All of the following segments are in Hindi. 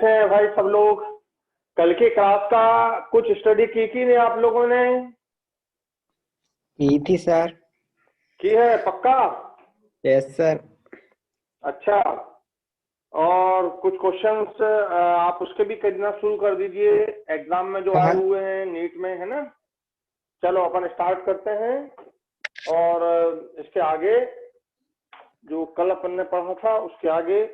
हैं भाई सब लोग। कल के क्लास का कुछ स्टडी की कि नहीं आप लोगों ने? की थी सर। की है पक्का? Yes sir. अच्छा। और कुछ क्वेश्चंस आप उसके भी करना शुरू कर दीजिए, एग्जाम में जो आए हाँ हुए हैं नीट में, है ना। चलो अपन स्टार्ट करते हैं। और इसके आगे जो कल अपन ने पढ़ा था उसके आगे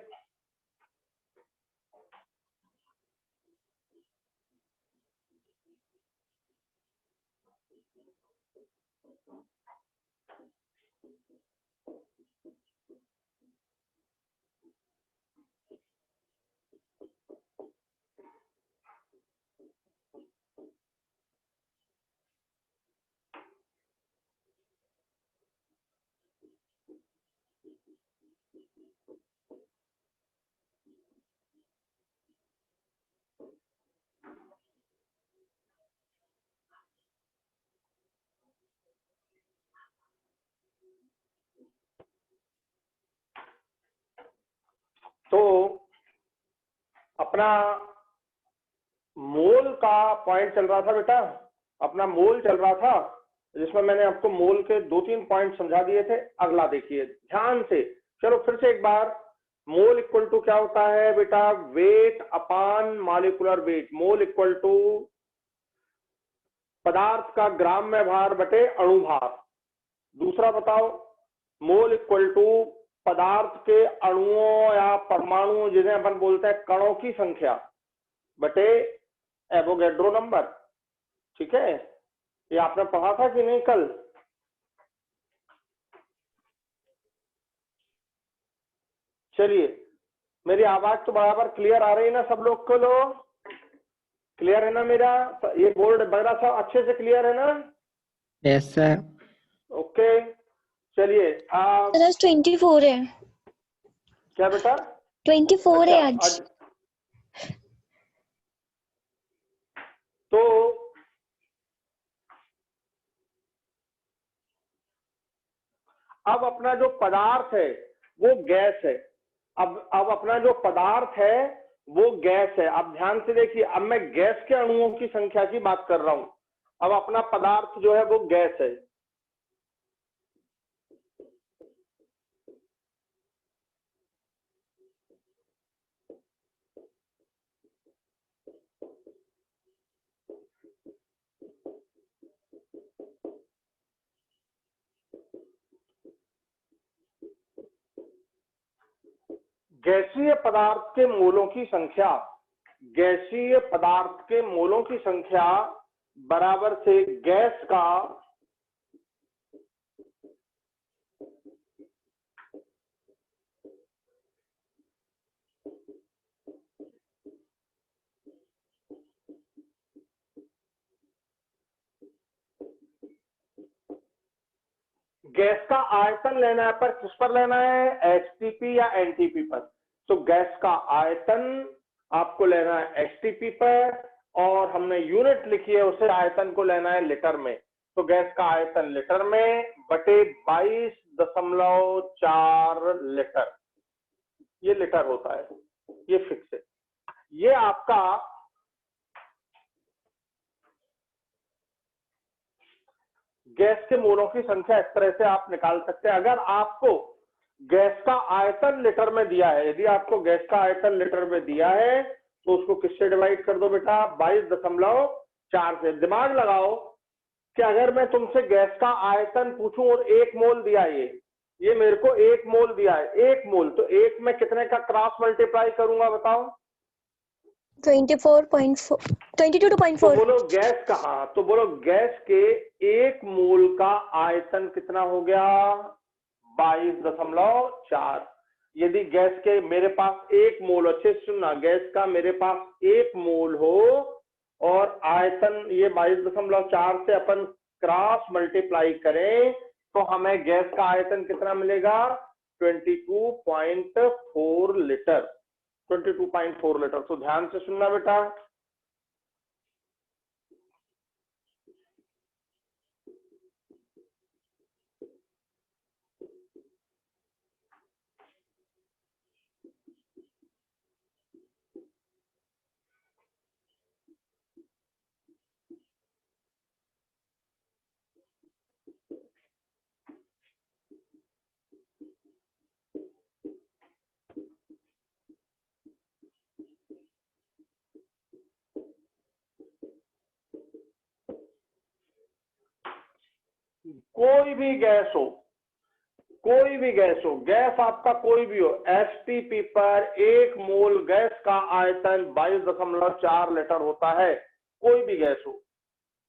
तो अपना मोल का पॉइंट चल रहा था बेटा। अपना मोल चल रहा था जिसमें मैंने आपको मोल के 2-3 पॉइंट समझा दिए थे। अगला देखिए ध्यान से। चलो फिर से एक बार। मोल इक्वल टू क्या होता है बेटा? Weight upon molecular weight. Mole equal to पदार्थ का ग्राम में भार बटे अणु भार। दूसरा बताओ, मोल इक्वल टू पदार्थ के अणुओं या परमाणुओं जिन्हें अपन बोलते हैं कणों की संख्या बटे एवोगैड्रो नंबर। ठीक है, ये आपने पढ़ा था कि नहीं कल? चलिए, मेरी आवाज तो बराबर क्लियर आ रही है ना सब लोग को? लो क्लियर है ना मेरा? ये बोर्ड वगैरह सब अच्छे से क्लियर है ना? Yes sir. ओके चलिए। आज 24 है। क्या बेटा? 24 अच्छा है आज। तो अब अपना जो पदार्थ है वो गैस है। अब अपना जो पदार्थ है वो गैस है। अब ध्यान से देखिए, अब मैं गैस के अणुओं की संख्या की बात कर रहा हूं। अब अपना पदार्थ जो है वो गैस है। गैसीय पदार्थ के मोलों की संख्या, गैसीय पदार्थ के मोलों की संख्या बराबर से गैस का गैस का आयतन लेना है। पर किस पर लेना है? एचटीपी या एनटीपी पर। तो गैस का आयतन आपको लेना है एचटीपी पर, और हमने यूनिट लिखी है उसे आयतन को लेना है लीटर में। तो गैस का आयतन लीटर में बटे 22.4 लीटर, ये लीटर होता है, ये फिक्स है। ये आपका गैस के मोलों की संख्या इस तरह से आप निकाल सकते हैं। अगर आपको गैस का आयतन लीटर में दिया है, यदि आपको गैस का आयतन लीटर में दिया है तो उसको किससे डिवाइड कर दो बेटा? 22.4 से। दिमाग लगाओ कि अगर मैं तुमसे गैस का आयतन पूछूं और 1 मोल दिया है, ये मेरे को 1 मोल दिया है, 1 मोल, तो 1 में कितने का क्रॉस मल्टीप्लाई करूंगा बताओ? 22.4। तो बोलो गैस का, हाँ तो बोलो गैस के 1 मोल का आयतन कितना हो गया? 22.4। यदि गैस के मेरे पास 1 मोल, अच्छे से सुनना, गैस का मेरे पास 1 मोल हो और आयतन ये 22.4 से अपन क्रॉस मल्टीप्लाई करें तो हमें गैस का आयतन कितना मिलेगा? 22.4 लीटर। 22.4 लीटर। तो ध्यान से सुनना बेटा। कोई भी गैस हो, कोई भी गैस हो, गैस आपका कोई भी हो, एसटीपी पर 1 मोल गैस का आयतन 22.4 लीटर होता है। कोई भी गैस हो,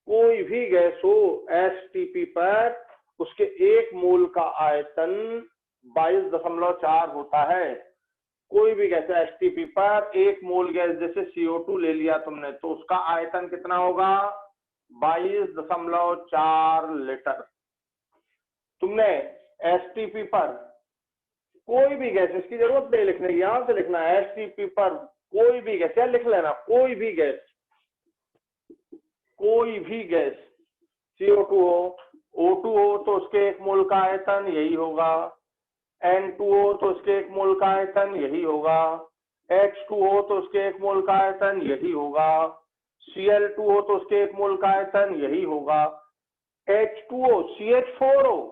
कोई भी गैस हो, एसटीपी पर उसके 1 मोल का आयतन 22.4 होता है। कोई भी गैस एसटीपी पर 1 मोल गैस, जैसे CO2 ले लिया तुमने, तो उसका आयतन कितना होगा? 22.4 लीटर। तुमने एसटीपी पर कोई भी गैस, इसकी जरूरत नहीं लिखने की, यहां से लिखना है एसटीपी पर कोई भी गैस, या लिख लेना कोई भी गैस, कोई भी गैस, CO2 हो, O2 हो तो उसके 1 मोल का आयतन यही होगा, N2 हो तो उसके 1 मोल का आयतन यही होगा, H2 हो तो उसके 1 मोल का आयतन यही होगा, Cl2 हो तो उसके 1 मोल का आयतन यही होगा, H2O CH4 हो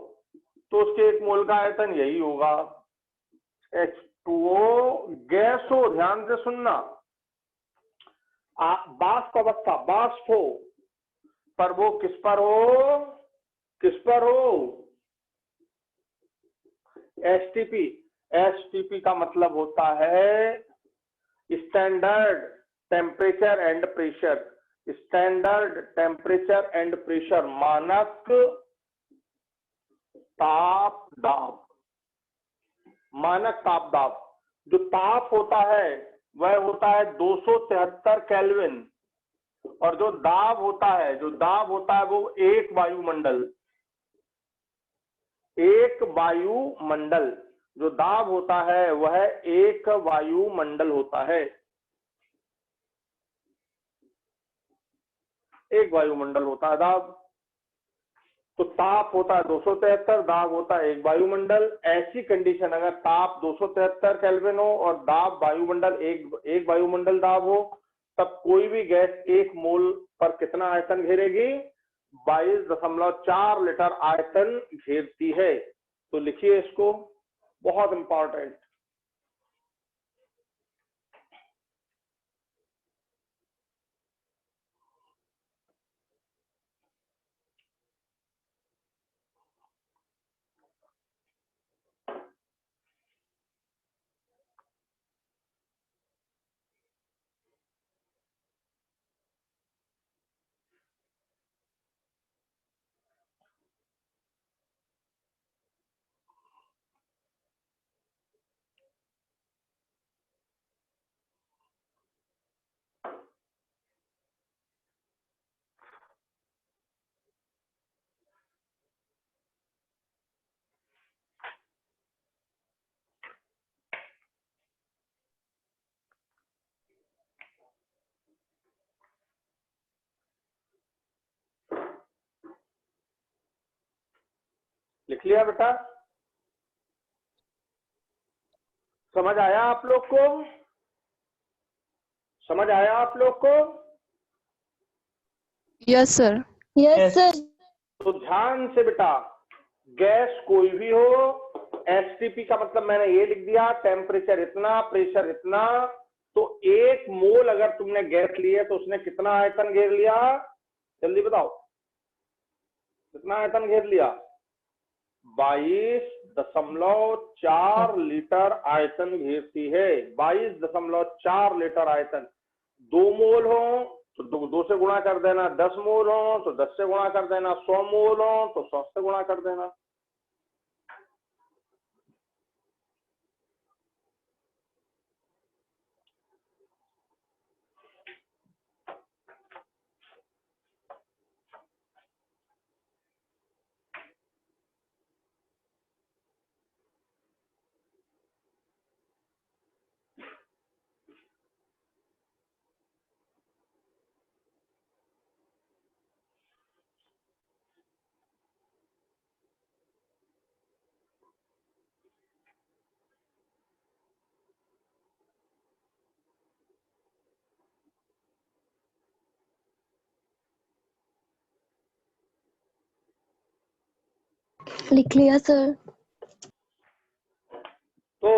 तो उसके 1 मोल का आयतन यही होगा। H2O गैस हो, ध्यान से सुनना, वाष्प अवस्था, वाष्प हो, पर वो किस पर हो? किस पर हो? एसटीपी। एसटीपी का मतलब होता है standard temperature and pressure. Standard temperature and pressure, मानक ताप दाब, मानक ताप दाब। जो ताप होता है वह होता है 273 केल्विन, और जो दाब होता है, जो दाब होता है वो 1 वायुमंडल, 1 वायुमंडल, जो दाब होता है वह 1 वायुमंडल होता है, 1 वायुमंडल होता है दाब। तो ताप होता है 273, दाब होता है 1 वायुमंडल। ऐसी कंडीशन, अगर ताप 273 केल्विन हो और दाब वायुमंडल 1 वायुमंडल दाब हो, तब कोई भी गैस 1 मोल पर कितना आयतन घेरेगी? 22.4 लीटर आयतन घेरती है। तो लिखिए इसको, बहुत इंपॉर्टेंट। लिख लिया बेटा? समझ आया आप लोग को? समझ आया आप लोग को? Yes sir. Yes sir. तो ध्यान से बेटा, गैस कोई भी हो, एसटीपी का मतलब मैंने ये लिख दिया, टेम्परेचर इतना, प्रेशर इतना। तो 1 मोल अगर तुमने गैस ली है तो उसने कितना आयतन घेर लिया? जल्दी बताओ, कितना आयतन घेर लिया? 22.4 लीटर आयतन घेरती है। 22.4 लीटर आयतन। 2 मोल हो तो 2 से गुणा कर देना, 10 मोल हो तो 10 से गुणा कर देना, 100 मोल हो तो 100 से गुणा कर देना। लिख लिया सर। तो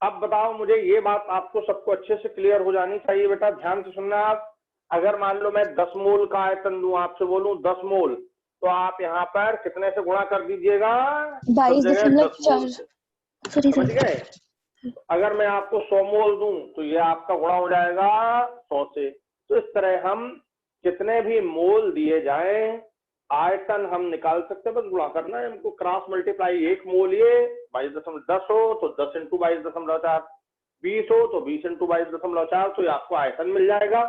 अब बताओ मुझे, ये बात आपको सबको अच्छे से क्लियर हो जानी चाहिए बेटा, ध्यान से सुनना आप। अगर मान लो मैं 10 मोल का आयतन दूं, आपसे बोलूं 10 मोल, तो आप यहाँ पर कितने से गुणा कर दीजिएगा? 22.4 सॉरी समझ सर। गए? अगर मैं आपको 100 मोल दूं तो ये आपका गुणा हो जाएगा 100 से। तो इस तरह हम कितने भी मोल दिए जाएं आयतन हम निकाल सकते हैं, बस गुणा करना है हमको, क्रॉस मल्टीप्लाई। 1 मोल ये 22.10 हो तो 10 × 22.4, 20 हो तो 20 × 22.4, तो ये आपको आयतन मिल जाएगा।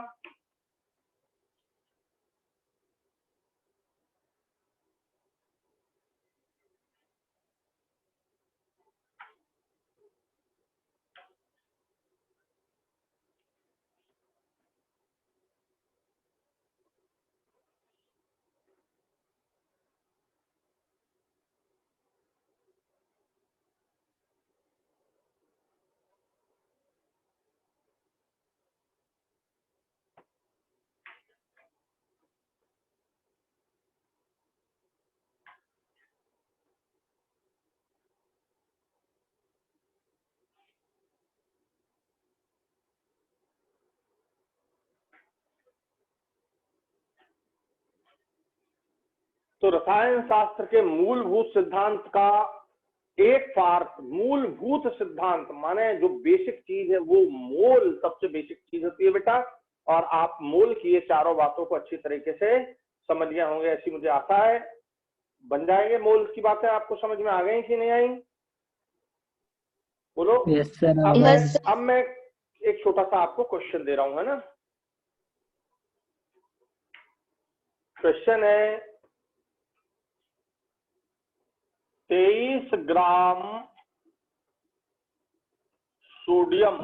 तो रसायन शास्त्र के मूलभूत सिद्धांत का एक पार्ट, मूलभूत सिद्धांत माने जो बेसिक चीज है वो मोल सबसे बेसिक चीज होती है बेटा। और आप मोल की ये चारों बातों को अच्छी तरीके से समझ गए होंगे, ऐसी मुझे आशा है। बन जाएंगे मोल की बातें आपको समझ में आ गई कि नहीं आई? बोलो। Yes sir. अब मैं एक छोटा सा आपको क्वेश्चन दे रहा हूं, है ना। क्वेश्चन है 23 ग्राम सोडियम,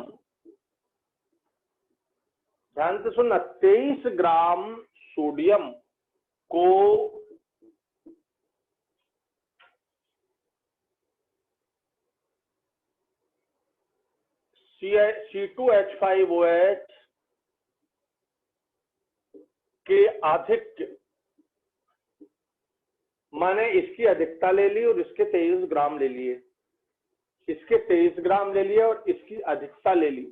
ध्यान से सुनना, 23 ग्राम सोडियम को C2H5OH के अधिक, माने इसकी अधिकता ले ली और इसके 23 ग्राम ले लिए, इसके 23 ग्राम ले लिए और इसकी अधिकता ले ली।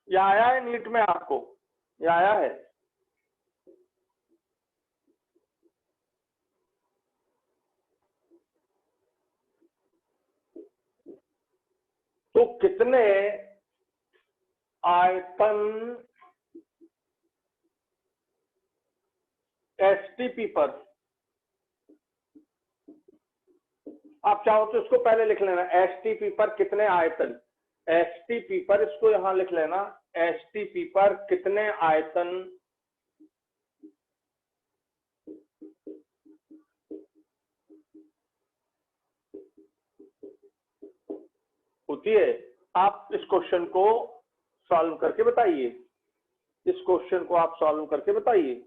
यह आया है नीट में आपको? यह आया है? तो कितने आयतन एसटीपी पर, आप चाहो तो इसको पहले लिख लेना, एसटीपी पर कितने आयतन, एसटीपी पर इसको यहां लिख लेना, एसटीपी पर कितने आयतन होती है। आप इस क्वेश्चन को सॉल्व करके बताइए, इस क्वेश्चन को आप सॉल्व करके बताइए।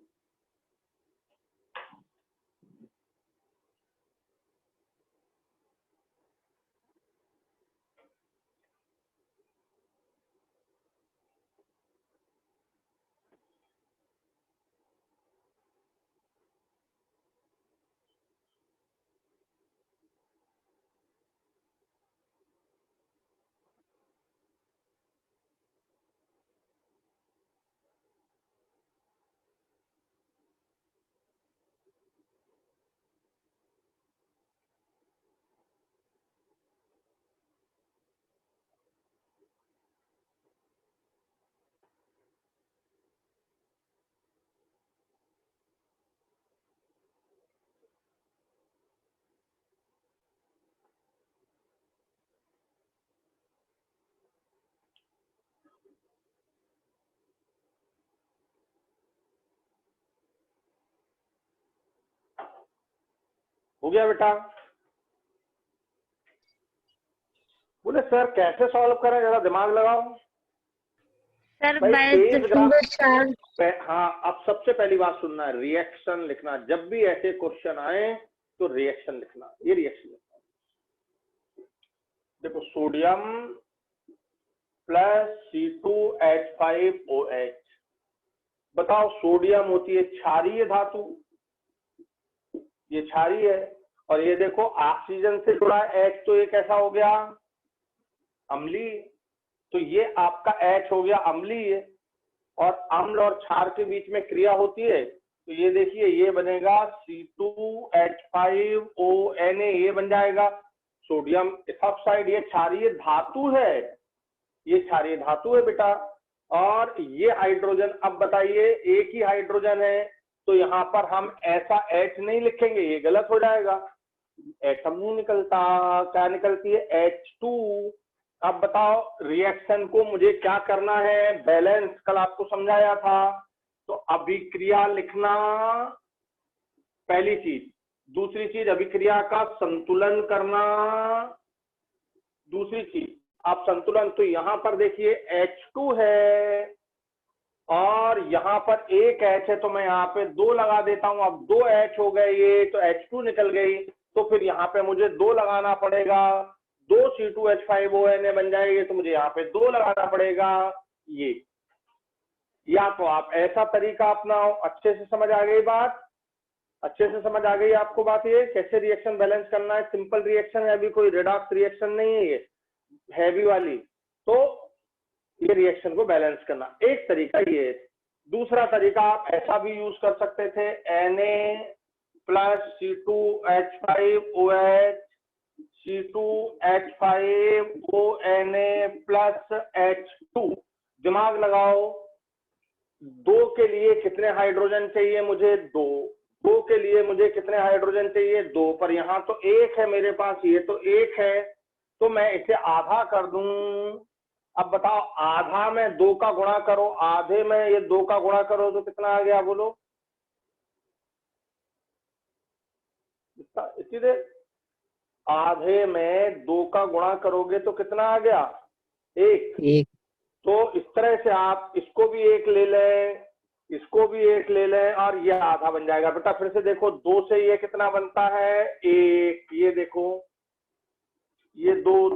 हो गया बेटा? बोले सर कैसे सॉल्व करें, जरा दिमाग लगाओ। सर भाई 22.4 हाँ, अब सबसे पहली बात सुनना है, रिएक्शन लिखना। जब भी ऐसे क्वेश्चन आए तो रिएक्शन लिखना, ये रिएक्शन लिखना। देखो, सोडियम प्लस C2H5OH, बताओ सोडियम होती है क्षारीय धातु, ये क्षारीय है, और ये देखो ऑक्सीजन से जुड़ा H, तो ये कैसा हो गया? अम्लीय। तो ये आपका H हो गया अम्लीय, और अम्ल और क्षार के बीच में क्रिया होती है, तो ये देखिए ये बनेगा C2H5ONa, ये बन जाएगा सोडियम इथॉक्साइड। ये क्षारीय धातु है, ये क्षारीय धातु है बेटा। और ये हाइड्रोजन, अब बताइए एक ही हाइड्रोजन है, तो यहाँ पर हम ऐसा H नहीं लिखेंगे, ये गलत हो जाएगा, एटम नहीं निकलता, क्या निकलती है H2। अब बताओ रिएक्शन को मुझे क्या करना है, बैलेंस, कल आपको समझाया था। तो अभिक्रिया लिखना पहली चीज, दूसरी चीज अभिक्रिया का संतुलन करना, दूसरी चीज आप संतुलन। तो यहाँ पर देखिए H2 है और यहाँ पर एक H है, तो मैं यहाँ पे 2 लगा देता हूं। अब 2 H हो गए, ये तो H2 निकल गई, तो फिर यहाँ पे मुझे 2 लगाना पड़ेगा, 2 C2H5ONa बन जाएगी, तो मुझे यहाँ पे 2 लगाना पड़ेगा। ये या तो आप ऐसा तरीका अपनाओ, अच्छे से समझ आ गई बात, अच्छे से समझ आ गई आपको बात, ये कैसे रिएक्शन बैलेंस करना है। सिंपल रिएक्शन है, अभी कोई रिडॉक्स रिएक्शन नहीं है, ये हैवी वाली। तो ये रिएक्शन को बैलेंस करना एक तरीका ये है। दूसरा तरीका आप ऐसा भी यूज कर सकते थे, Na plus C2H5OH C2H5ONa plus H2। दिमाग लगाओ, 2 के लिए कितने हाइड्रोजन चाहिए मुझे, 2 के लिए मुझे कितने हाइड्रोजन चाहिए, 2, पर यहाँ तो 1 है मेरे पास, ये तो 1 है, तो मैं इसे आधा कर दूं। अब बताओ आधा में 2 का गुणा करो, आधे में ये 2 का गुणा करो तो कितना आ गया बोलो, इसीलिए आधे में 2 का गुणा करोगे तो कितना आ गया, 1। तो इस तरह से आप इसको भी 1 ले लें, इसको भी 1 ले लें, और ये आधा बन जाएगा बेटा। फिर से देखो 2 से ये कितना बनता है, 1, ये देखो ये 2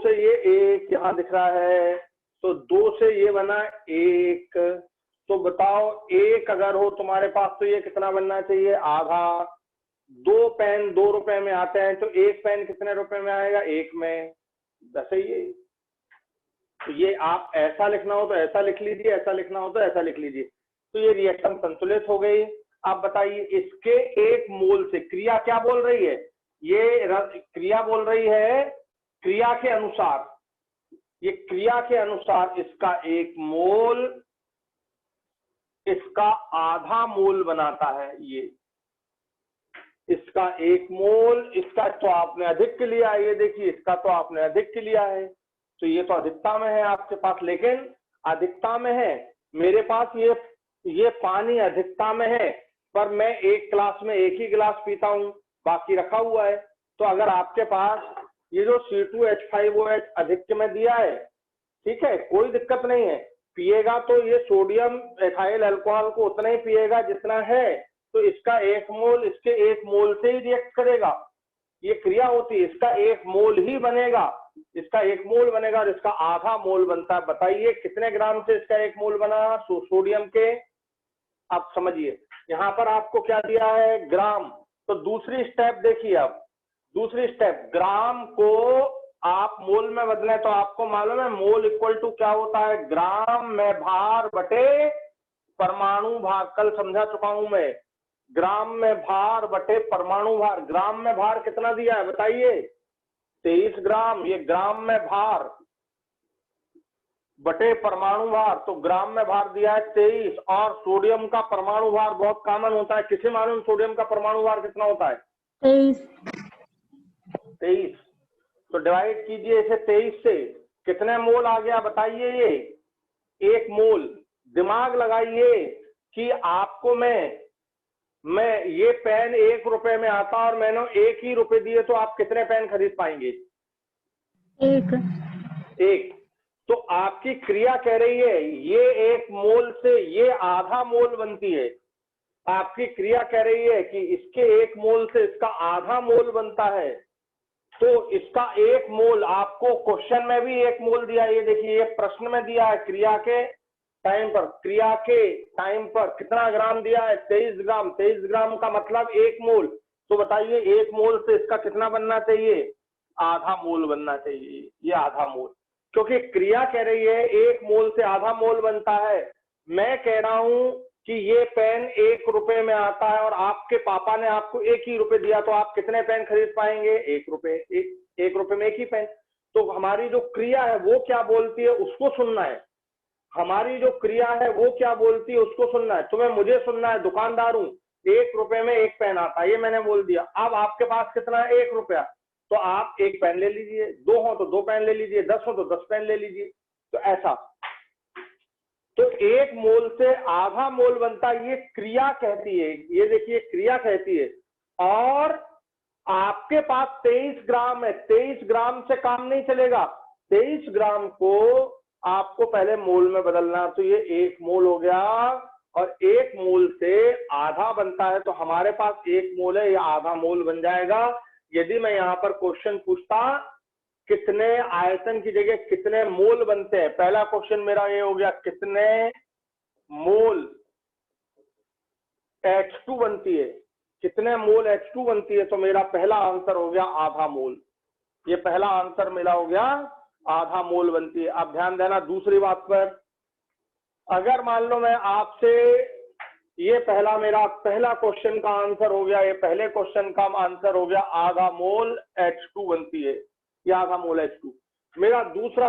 से ये 1 यहाँ दिख रहा है, तो 2 से ये बना 1। तो बताओ 1 अगर हो तुम्हारे पास तो ये कितना बनना चाहिए, आधा। 2 पेन 2 रुपए में आते हैं, तो 1 पेन कितने रुपए में आएगा, 1 में 10 ही है। तो ये आप ऐसा लिखना हो तो ऐसा लिख लीजिए, ऐसा लिखना हो तो ऐसा लिख लीजिए। तो ये रिएक्शन संतुलित हो गई। आप बताइए इसके 1 मोल से क्रिया क्या बोल रही है, ये क्रिया बोल रही है क्रिया के अनुसार, ये क्रिया के अनुसार इसका 1 मोल इसका आधा मोल बनाता है, ये इसका 1 मोल, इसका तो आपने अधिक के लिया, ये देखिए इसका तो आपने अधिक के लिया है, तो ये तो अधिकता में है आपके पास, लेकिन अधिकता में है मेरे पास, ये पानी अधिकता में है, पर मैं एक गिलास में 1 ही गिलास पीता हूं, बाकी रखा हुआ है। तो अगर आपके पास ये जो C2H5OH अधिक में दिया है, ठीक है, कोई दिक्कत नहीं है, पिएगा तो ये सोडियम एथाइल अल्कोहल को उतना ही पिएगा जितना है, तो इसका 1 मोल इसके 1 मोल से ही रिएक्ट करेगा, ये क्रिया होती है, इसका 1 मोल ही बनेगा, इसका 1 मोल बनेगा और इसका आधा मोल बनता है। बताइए कितने ग्राम से इसका 1 मोल बना, सोडियम के। आप समझिए यहाँ पर आपको क्या दिया है, ग्राम। तो दूसरी स्टेप देखिए, अब दूसरी स्टेप, ग्राम को आप मोल में बदले तो आपको मालूम है मोल इक्वल टू क्या होता है, ग्राम में भार बटे परमाणु भार। कल समझा चुका हूं मैं, ग्राम में भार बटे परमाणु भार। ग्राम में भार कितना दिया है बताइए, 23 ग्राम। ये ग्राम में भार बटे परमाणु भार, तो ग्राम में भार दिया है 23। और सोडियम का परमाणु भार बहुत कॉमन होता है, किसे मालूम सोडियम का परमाणु भार कितना होता है, 23। तो डिवाइड कीजिए इसे 23 से, कितने मोल आ गया बताइए, ये 1 मोल। दिमाग लगाइए कि आपको मैं ये पेन 1 रुपए में आता और मैंने 1 ही रुपए दिए, तो आप कितने पेन खरीद पाएंगे, 1। तो आपकी क्रिया कह रही है ये 1 मोल से ये आधा मोल बनती है, आपकी क्रिया कह रही है कि इसके 1 मोल से इसका आधा मोल बनता है। तो इसका 1 मोल आपको क्वेश्चन में भी 1 मोल दिया, ये देखिए ये प्रश्न में दिया है, क्रिया के टाइम पर कितना ग्राम दिया है, 23 ग्राम। 23 ग्राम का मतलब 1 मोल। तो बताइए 1 मोल से इसका कितना बनना चाहिए, आधा मोल बनना चाहिए, ये आधा मोल। क्योंकि क्रिया कह रही है 1 मोल से आधा मोल बनता है। मैं कह रहा हूं कि ये पेन 1 रुपए में आता है और आपके पापा ने आपको 1 ही रुपए दिया, तो आप कितने पेन खरीद पाएंगे? 1 रुपए। 1 रुपए में 1 ही पेन। तो हमारी जो क्रिया है वो क्या बोलती है उसको सुनना है। हमारी जो क्रिया है वो क्या बोलती है उसको सुनना है। तुम्हें मुझे सुनना है, दुकानदार हूं, 1 रुपए में 1 पेन आता है, ये मैंने बोल दिया। अब आपके पास कितना है? 1 रुपया। तो आप 1 पेन ले लीजिए, 2 हो तो 2 पेन ले लीजिए, 10 हो तो 10 पेन ले लीजिए। तो ऐसा, तो 1 मोल से आधा मोल बनता है, ये क्रिया कहती है। ये देखिए क्रिया कहती है। और आपके पास 23 ग्राम है, 23 ग्राम से काम नहीं चलेगा। 23 ग्राम को आपको पहले मोल में बदलना। तो ये 1 मोल हो गया और 1 मोल से आधा बनता है, तो हमारे पास 1 मोल है, ये आधा मोल बन जाएगा। यदि मैं यहां पर क्वेश्चन पूछता कितने आयतन की जगह कितने मोल बनते हैं, पहला क्वेश्चन मेरा ये हो गया कितने मोल H2 बनती है, कितने मोल H2 बनती है, तो मेरा पहला आंसर हो गया आधा मोल। ये पहला आंसर मेरा हो गया आधा मोल बनती है। अब ध्यान देना दूसरी बात पर, अगर मान लो मैं आपसे ये मेरा पहला क्वेश्चन का आंसर हो गया, ये पहले क्वेश्चन का आंसर हो गया आधा मोल H2 बनती है, ये आधा मोल H2। मेरा दूसरा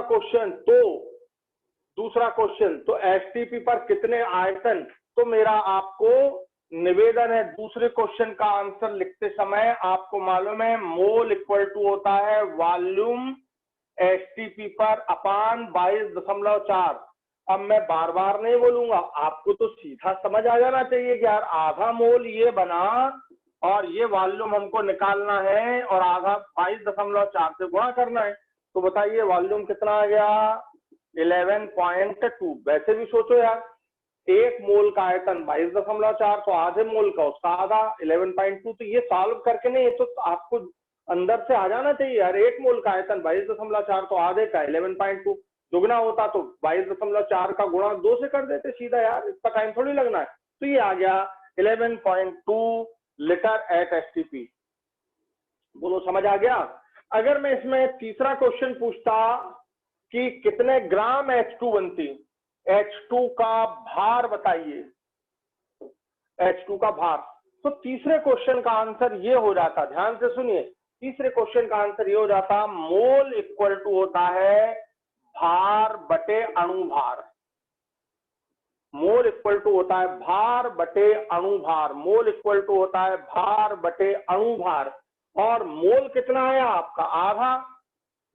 क्वेश्चन तो एसटीपी पर कितने आयतन, तो मेरा आपको निवेदन है दूसरे क्वेश्चन का आंसर लिखते समय आपको मालूम है मोल इक्वल टू होता है वॉल्यूम एसटीपी पर अपान 22.4। अब मैं बार बार नहीं बोलूंगा, आपको तो सीधा समझ आ जाना चाहिए कि यार आधा मोल ये बना और ये वॉल्यूम हमको निकालना है और आधा 22.4 से गुणा करना है। तो बताइए वॉल्यूम कितना आ गया? 11.2। वैसे भी सोचो यार, 1 मोल का आयतन 22.4, तो आधे मोल का उसका आधा 11.2। तो ये सॉल्व करके नहीं, तो आपको अंदर से आ जाना चाहिए यार, 1 मोल का आयतन 22.4, तो आधे का 11.2। दुगना होता तो 22.4 का गुणा 2 से कर देते सीधा यार, इतना टाइम थोड़ी लगना है। तो ये आ गया 11.2 लीटर एट एसटीपी। बोलो समझ आ गया? अगर मैं इसमें तीसरा क्वेश्चन पूछता कि कितने ग्राम H2 बनती, H2 का भार बताइए, H2 का भार, तो तीसरे क्वेश्चन का आंसर ये हो जाता, ध्यान से सुनिए, तीसरे क्वेश्चन का आंसर ये हो जाता मोल इक्वल टू होता है भार बटे अणु भार। मोल इक्वल टू होता है भार बटे अणु भार। मोल इक्वल टू होता है भार बटे अणु भार। और मोल कितना है आपका? आधा।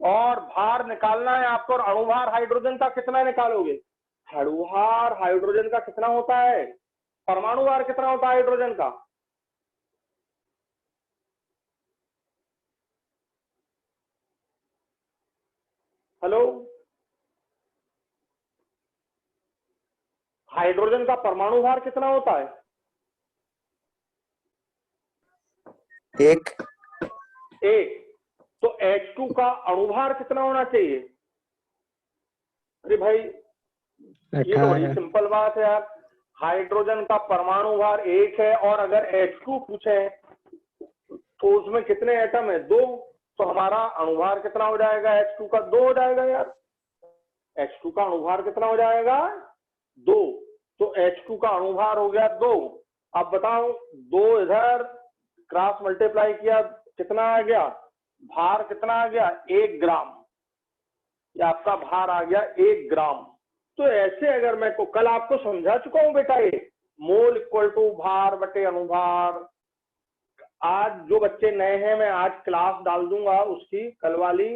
और भार निकालना है आपको, और अणुभार हाइड्रोजन का कितना निकालोगे? अणुभार हाइड्रोजन का कितना होता है? परमाणु भार कितना होता है हाइड्रोजन का? हेलो, हाइड्रोजन का परमाणु भार कितना होता है? 1। तो H2 का अणुभार कितना होना चाहिए? अरे भाई ये तो बड़ी 18। सिंपल बात है यार, हाइड्रोजन का परमाणु भार 1 है और अगर H2 पूछे तो उसमें कितने एटम है? 2। तो हमारा अणुभार कितना हो जाएगा? H2 का 2 हो जाएगा यार। H2 का अणुभार कितना हो जाएगा? 2। तो H2 का अणुभार हो गया 2। अब बताओ 2 इधर क्रॉस मल्टीप्लाई किया कितना आ गया? भार कितना आ गया? 1 ग्राम। ये आपका भार आ गया 1 ग्राम। तो ऐसे अगर मैं को कल आपको समझा चुका हूं बेटा, ये मोल इक्वल टू भार बटे अणुभार। आज जो बच्चे नए हैं मैं आज क्लास डाल दूंगा उसकी कल वाली,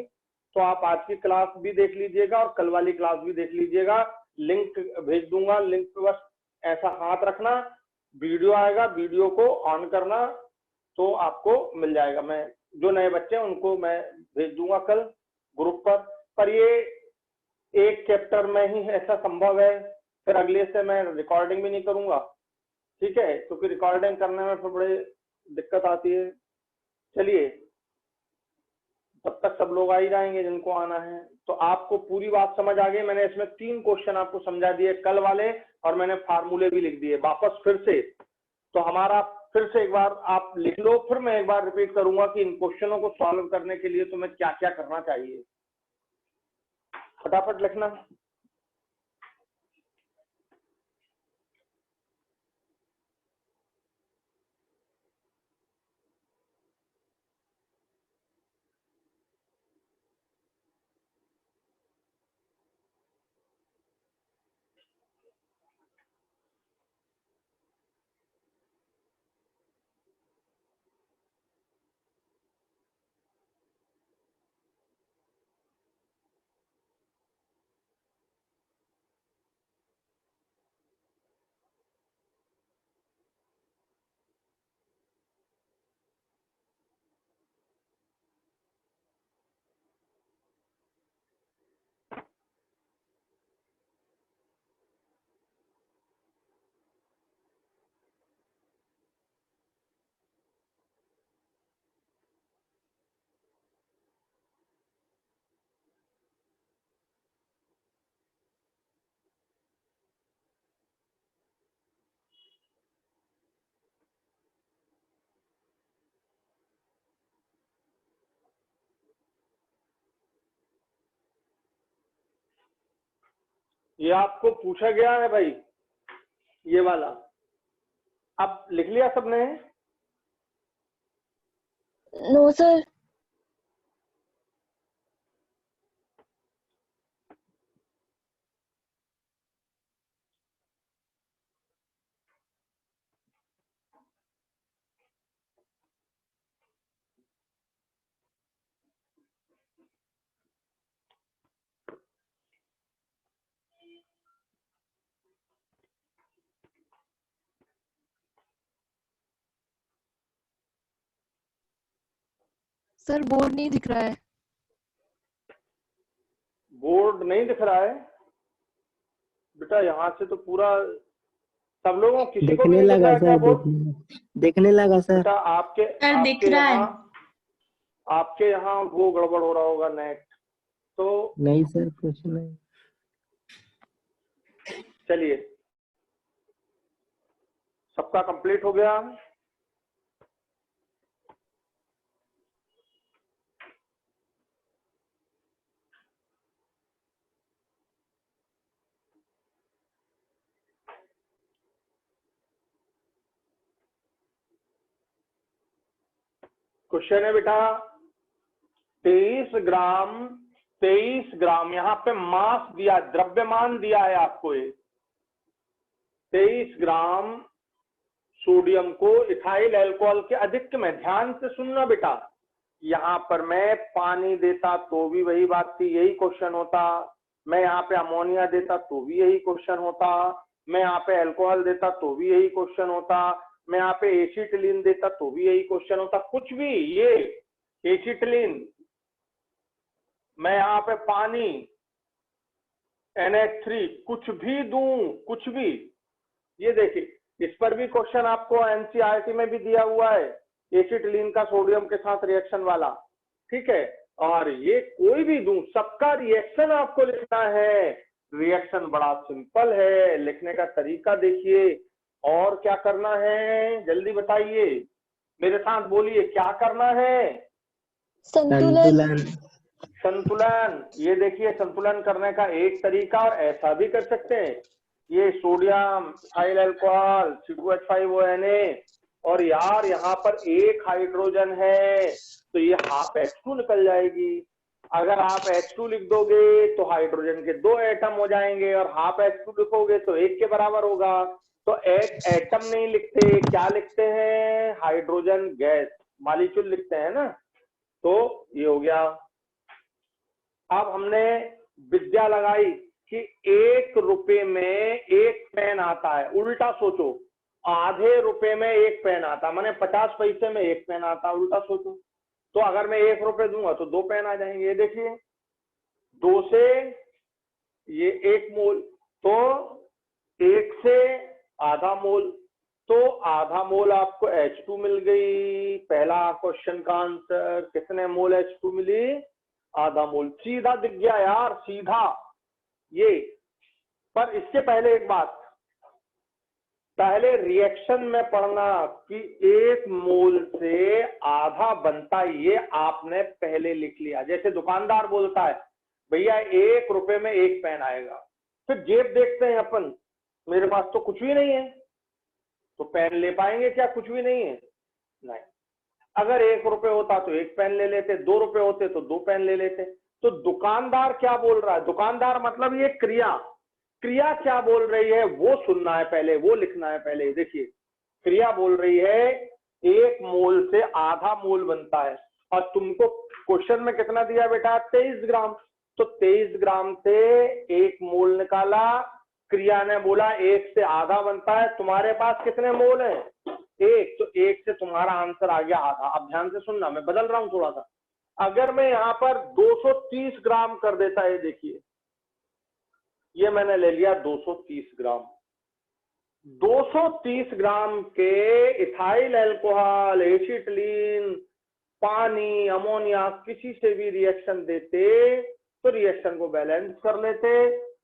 तो आप आज की क्लास भी देख लीजिएगा और कल वाली क्लास भी देख लीजिएगा। लिंक भेज दूंगा, लिंक पे बस ऐसा हाथ रखना, वीडियो आएगा, वीडियो को ऑन करना तो आपको मिल जाएगा। मैं जो नए बच्चे हैं उनको मैं भेज दूंगा कल ग्रुप पर ये एक चैप्टर में ही ऐसा संभव है, फिर अगले से मैं रिकॉर्डिंग भी नहीं करूंगा, ठीक है, क्योंकि रिकॉर्डिंग करने में फिर बड़े दिक्कत आती है। चलिए तब तक सब लोग आ ही जाएंगे जिनको आना है। तो आपको पूरी बात समझ आ गई। मैंने इसमें 3 क्वेश्चन आपको समझा दिए कल वाले, और मैंने फार्मूले भी लिख दिए वापस फिर से। तो हमारा फिर से एक बार आप लिख लो, फिर मैं एक बार रिपीट करूंगा कि इन क्वेश्चनों को सॉल्व करने के लिए तुम्हें क्या क्या करना चाहिए। फटाफट लिखना। ये आपको पूछा गया है भाई, ये वाला। अब लिख लिया सबने? No sir. सर बोर्ड नहीं दिख रहा है। बोर्ड नहीं दिख रहा है बेटा? यहाँ से तो पूरा सब लोगों, किसी को भी देखने नहीं दिख रहा लगा है क्या सर, बोर्ड? देखने लगा सर। बेटा आपके दिख रहा है। आपके यहाँ वो गड़बड़ हो रहा होगा, नेट। तो नहीं सर, कुछ नहीं। चलिए, सबका कंप्लीट हो गया। क्वेश्चन है बेटा 23 ग्राम यहाँ पे मास दिया, द्रव्यमान दिया है आपको। ये 23 ग्राम सोडियम को इथाइल अल्कोहल के अधिक में, ध्यान से सुनना बेटा, यहाँ पर मैं पानी देता तो भी वही बात थी, यही क्वेश्चन होता। मैं यहाँ पे अमोनिया देता तो भी यही क्वेश्चन होता। मैं यहाँ पे अल्कोहल देता तो भी यही क्वेश्चन होता। मैं यहाँ पे एसिटिलीन देता तो भी यही क्वेश्चन होता। कुछ भी, ये एसिटिलीन, मैं यहाँ पे पानी NH3 कुछ भी दूं, कुछ भी, ये देखिए इस पर भी क्वेश्चन आपको NCERT में भी दिया हुआ है, एसिटिलीन का सोडियम के साथ रिएक्शन वाला, ठीक है। और ये कोई भी दूं, सबका रिएक्शन आपको लिखना है। रिएक्शन बड़ा सिंपल है, लिखने का तरीका देखिए। और क्या करना है जल्दी बताइए, मेरे साथ बोलिए, क्या करना है? संतुलन। संतुलन। ये देखिए संतुलन करने का एक तरीका, और ऐसा भी कर सकते हैं, ये सोडियम इथाइल अल्कोहल C2H5ONA, और यार यहाँ पर एक हाइड्रोजन है तो ये हाफ H2 निकल जाएगी। अगर आप H2 लिख दोगे तो हाइड्रोजन के 2 एटम हो जाएंगे, और हाफ H2 लिखोगे तो 1 के बराबर होगा। तो एक एटम नहीं लिखते, क्या लिखते हैं? हाइड्रोजन गैस, मॉलिक्यूल लिखते हैं ना। तो ये हो गया। अब हमने विद्या लगाई कि 1 रुपए में 1 पेन आता है। उल्टा सोचो, आधे रुपए में 1 पेन आता, माने 50 पैसे में 1 पेन आता। उल्टा सोचो, तो अगर मैं 1 रुपए दूंगा तो 2 पेन आ जाएंगे। ये देखिए 2 से ये 1 मोल, तो 1 से आधा मोल, तो आधा मोल आपको H2 मिल गई। पहला क्वेश्चन का आंसर, कितने मोल H2 मिली? आधा मोल। सीधा दिख गया यार, सीधा ये। पर इसके पहले एक बात, पहले रिएक्शन में पढ़ना कि 1 मोल से आधा बनता, ये आपने पहले लिख लिया। जैसे दुकानदार बोलता है भैया 1 रुपए में 1 पेन आएगा। फिर जेब देखते हैं अपन, मेरे पास तो कुछ भी नहीं है, तो पेन ले पाएंगे क्या? कुछ भी नहीं है, नहीं। अगर 1 रुपए होता तो 1 पेन ले लेते, 2 रुपए होते तो 2 पेन ले लेते। तो दुकानदार क्या बोल रहा है? दुकानदार मतलब ये क्रिया, क्रिया क्या बोल रही है वो सुनना है पहले, वो लिखना है पहले। देखिए क्रिया बोल रही है 1 मोल से आधा मोल बनता है, और तुमको क्वेश्चन में कितना दिया बेटा? 23 ग्राम। तो 23 ग्राम से 1 मोल निकाला, क्रिया ने बोला 1 से आधा बनता है। तुम्हारे पास कितने मोल है? 1, तो 1 से तुम्हारा आंसर आ गया आधा। अब ध्यान से सुनना, मैं बदल रहा हूं थोड़ा सा। अगर मैं यहाँ पर 230 ग्राम कर देता है, देखिए ये मैंने ले लिया 230 ग्राम। 230 ग्राम के इथाइल अल्कोहल, एसिटिलीन, पानी, अमोनिया किसी से भी रिएक्शन देते तो रिएक्शन को बैलेंस कर लेते,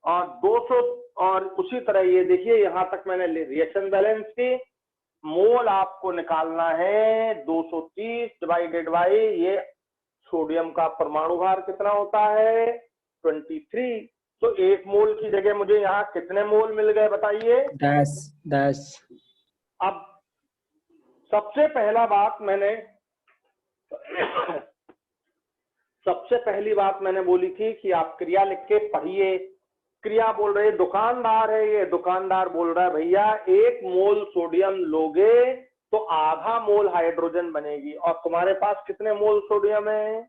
और 200, और उसी तरह ये देखिए यहां तक मैंने रिएक्शन बैलेंस की। मोल आपको निकालना है 230 डिवाइडेड बाई ये सोडियम का परमाणु भार कितना होता है? 23। तो 1 मोल की जगह मुझे यहाँ कितने मोल मिल गए बताइए? 10। अब सबसे पहली बात मैंने बोली थी कि आप क्रिया लिख के पढ़िए। क्रिया बोल रहे दुकानदार है, ये दुकानदार बोल रहा है भैया 1 मोल सोडियम लोगे तो आधा मोल हाइड्रोजन बनेगी, और तुम्हारे पास कितने मोल सोडियम है?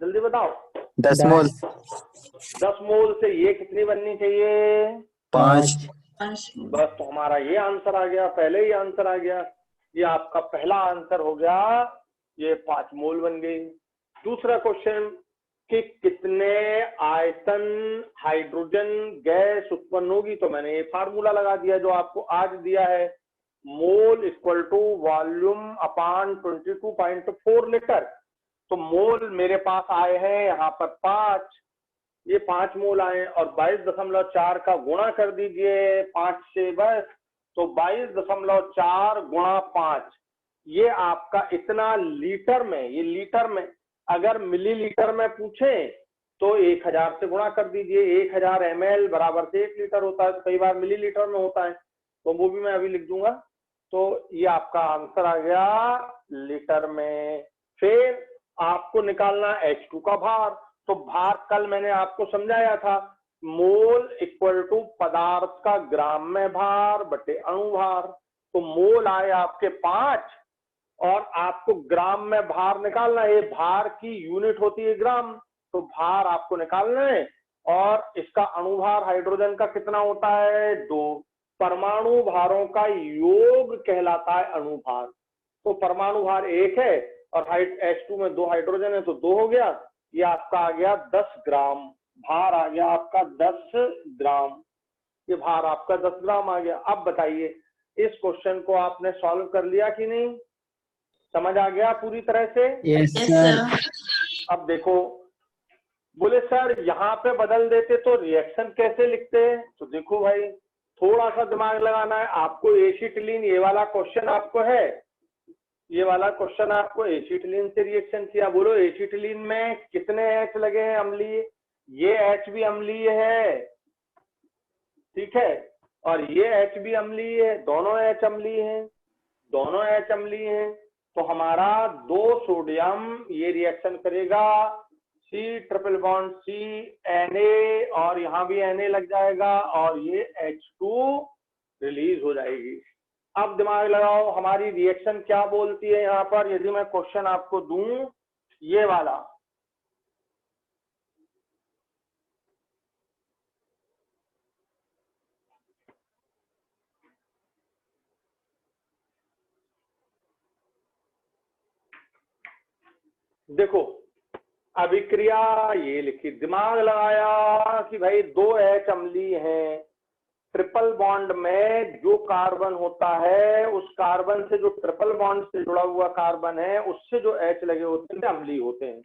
जल्दी बताओ। 10 मोल। 10 मोल से ये कितनी बननी चाहिए? 5। बस, तो हमारा ये आंसर आ गया, पहले ही आंसर आ गया। ये आपका पहला आंसर हो गया, ये 5 मोल बन गई। दूसरा क्वेश्चन कि कितने आयतन हाइड्रोजन गैस उत्पन्न होगी, तो मैंने ये फार्मूला लगा दिया जो आपको आज दिया है, mole equal to volume upon 22.4 litre. तो मोल मेरे पास आए हैं यहाँ पर 5, ये 5 मोल आए, और 22.4 का गुणा कर दीजिए 5 से, बस। तो 22.4 गुणा 5, ये आपका इतना लीटर में, ये लीटर में। अगर मिलीलीटर में पूछे तो 1000 से गुणा कर दीजिए। 1000 ml बराबर से 1 लीटर होता है, तो कई बार मिलीलीटर में होता है, तो वो भी मैं अभी लिख दूंगा। तो ये आपका आंसर आ गया लीटर में। फिर आपको निकालना H2 का भार। तो भार कल मैंने आपको समझाया था, मोल इक्वल टू पदार्थ का ग्राम में भार बटे अणु भार। तो मोल आए आपके 5, और आपको ग्राम में भार निकालना है। भार की यूनिट होती है ग्राम, तो भार आपको निकालना है। और इसका अणुभार हाइड्रोजन का कितना होता है? 2। परमाणु भारों का योग कहलाता है अणुभार। तो परमाणु भार 1 है, और H2 में 2 हाइड्रोजन है, तो 2 हो गया। ये आपका आ गया 10 ग्राम, भार आ गया आपका 10 ग्राम। ये भार आपका 10 ग्राम आ गया। अब बताइए इस क्वेश्चन को आपने सॉल्व कर लिया कि नहीं? समझ आ गया पूरी तरह से? Yes sir. अब देखो, बोले सर यहाँ पे बदल देते तो रिएक्शन कैसे लिखते हैं? तो देखो भाई, थोड़ा सा दिमाग लगाना है आपको। एसिटिलीन, ये वाला क्वेश्चन आपको है, ये वाला क्वेश्चन आपको एसिटिलीन से रिएक्शन किया। बोलो एसिटिलीन में कितने H लगे हैं अम्लीय? ये H भी अम्लीय है, ठीक है, और ये H भी अम्लीय है, दोनों H अम्लीय हैं, दोनों H अम्लीय हैं। तो हमारा 2 सोडियम ये रिएक्शन करेगा, C triple bond C Na, और यहाँ भी Na लग जाएगा, और ये H2 रिलीज हो जाएगी। अब दिमाग लगाओ, हमारी रिएक्शन क्या बोलती है यहाँ पर? यदि मैं क्वेश्चन आपको दूं ये वाला, देखो अभिक्रिया ये लिखी, दिमाग लगाया कि भाई 2 H अम्लीय हैं, ट्रिपल बॉन्ड में जो कार्बन होता है उस कार्बन से, जो ट्रिपल बॉन्ड से जुड़ा हुआ कार्बन है उससे जो H लगे होते हैं अम्लीय होते हैं।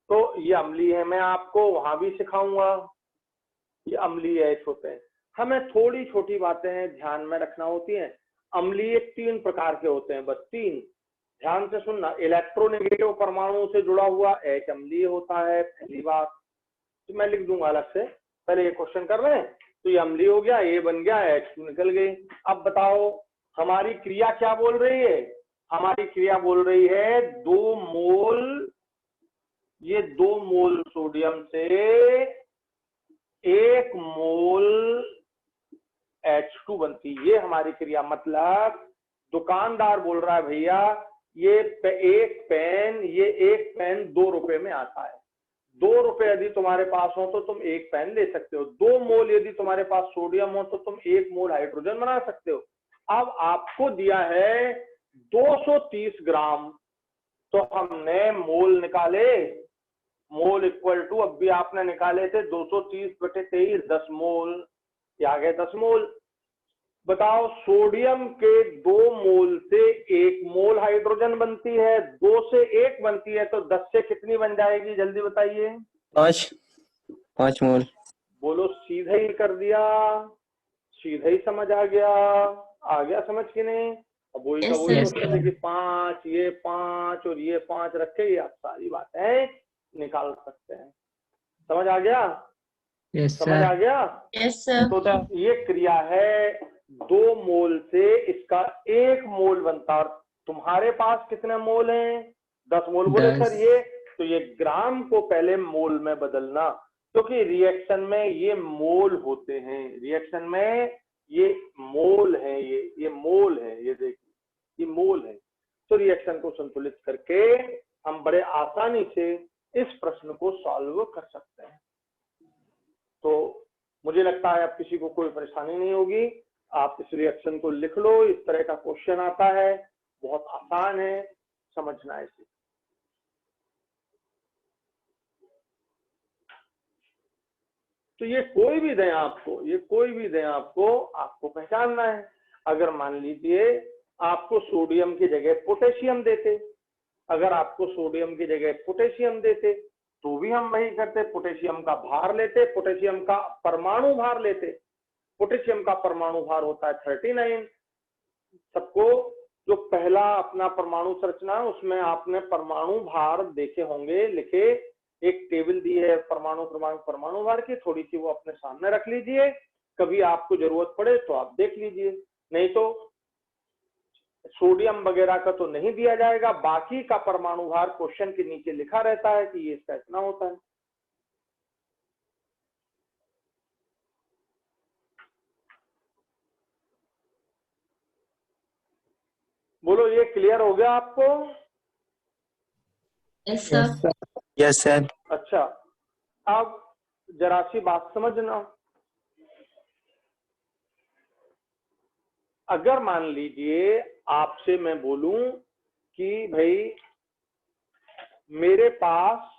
तो ये अम्लीय है, मैं आपको वहां भी सिखाऊंगा, ये अम्लीय H होते हैं। हमें थोड़ी छोटी बातें ध्यान में रखना होती हैं। अम्लीय 3 प्रकार के होते हैं, बस 3, ध्यान से सुनना, इलेक्ट्रोनेगेटिव परमाणु से जुड़ा हुआ H अम्लीय होता है, पहली बात। तो मैं लिख दूंगा अलग से, पहले ये क्वेश्चन कर रहे हैं, तो ये अम्लीय हो गया, A बन गया, H2 निकल गई। अब बताओ हमारी क्रिया क्या बोल रही है? हमारी क्रिया बोल रही है 2 मोल, ये 2 मोल सोडियम से 1 मोल H2 बनती, ये हमारी क्रिया। मतलब दुकानदार बोल रहा है भैया ये एक पेन 2 रुपए में आता है, 2 रुपए यदि तुम्हारे पास हो तो तुम एक पेन ले सकते हो, 2 मोल यदि तुम्हारे पास सोडियम हो तो तुम 1 मोल हाइड्रोजन बना सकते हो। अब आपको दिया है 230 ग्राम, तो हमने मोल निकाले, मोल इक्वल टू, अब भी आपने निकाले थे 230/23, 10 मोल, ये आ गए 10 मोल। बताओ सोडियम के 2 मोल से 1 मोल हाइड्रोजन बनती है, 2 से 1 बनती है, तो 10 से कितनी बन जाएगी? जल्दी बताइए। 5 मोल। बोलो, सीधा ही कर दिया, सीधा ही समझ आ गया समझ कि नहीं? अब वही का वही सोचते थे कि 5, ये 5 और ये 5 रखे, ये आप सारी बातें निकाल सकते हैं। समझ आ गया? समझ आ गया? Yes sir. तो ये क्रिया है 2 मोल से इसका 1 मोल बनता, और तुम्हारे पास कितने मोल हैं? 10 मोल। बोले सर ये, तो ये ग्राम को पहले मोल में बदलना, क्योंकि रिएक्शन में ये मोल होते हैं, रिएक्शन में ये मोल है, ये मोल है, ये देखिए ये मोल है। तो रिएक्शन को संतुलित करके हम बड़े आसानी से इस प्रश्न को सॉल्व कर सकते हैं। तो मुझे लगता है अब किसी को कोई परेशानी नहीं होगी। आप इस रिएक्शन को लिख लो, इस तरह का क्वेश्चन आता है, बहुत आसान है, समझना है इसे। तो ये कोई भी दें आपको, ये कोई भी दें आपको पहचानना है। अगर मान लीजिए आपको सोडियम की जगह पोटेशियम देते, अगर आपको सोडियम की जगह पोटेशियम देते तो भी हम वही करते, पोटेशियम का भार लेते, पोटेशियम का परमाणु भार लेते। पोटेशियम का परमाणु भार होता है 39। सबको जो पहला अपना परमाणु संरचना है उसमें आपने परमाणु भार देखे होंगे, लिखे, एक टेबल दी है परमाणु क्रमांक परमाणु भार की, थोड़ी सी वो अपने सामने रख लीजिए, कभी आपको जरूरत पड़े तो आप देख लीजिए। नहीं तो सोडियम वगैरह का तो नहीं दिया जाएगा, बाकी का परमाणु भार क्वेश्चन के नीचे लिखा रहता है कि ये इसका इतना होता है। बोलो, ये क्लियर हो गया आपको? Yes sir. Yes sir. अच्छा, अब जरा सी बात समझना, अगर मान लीजिए आपसे मैं बोलूं कि भाई मेरे पास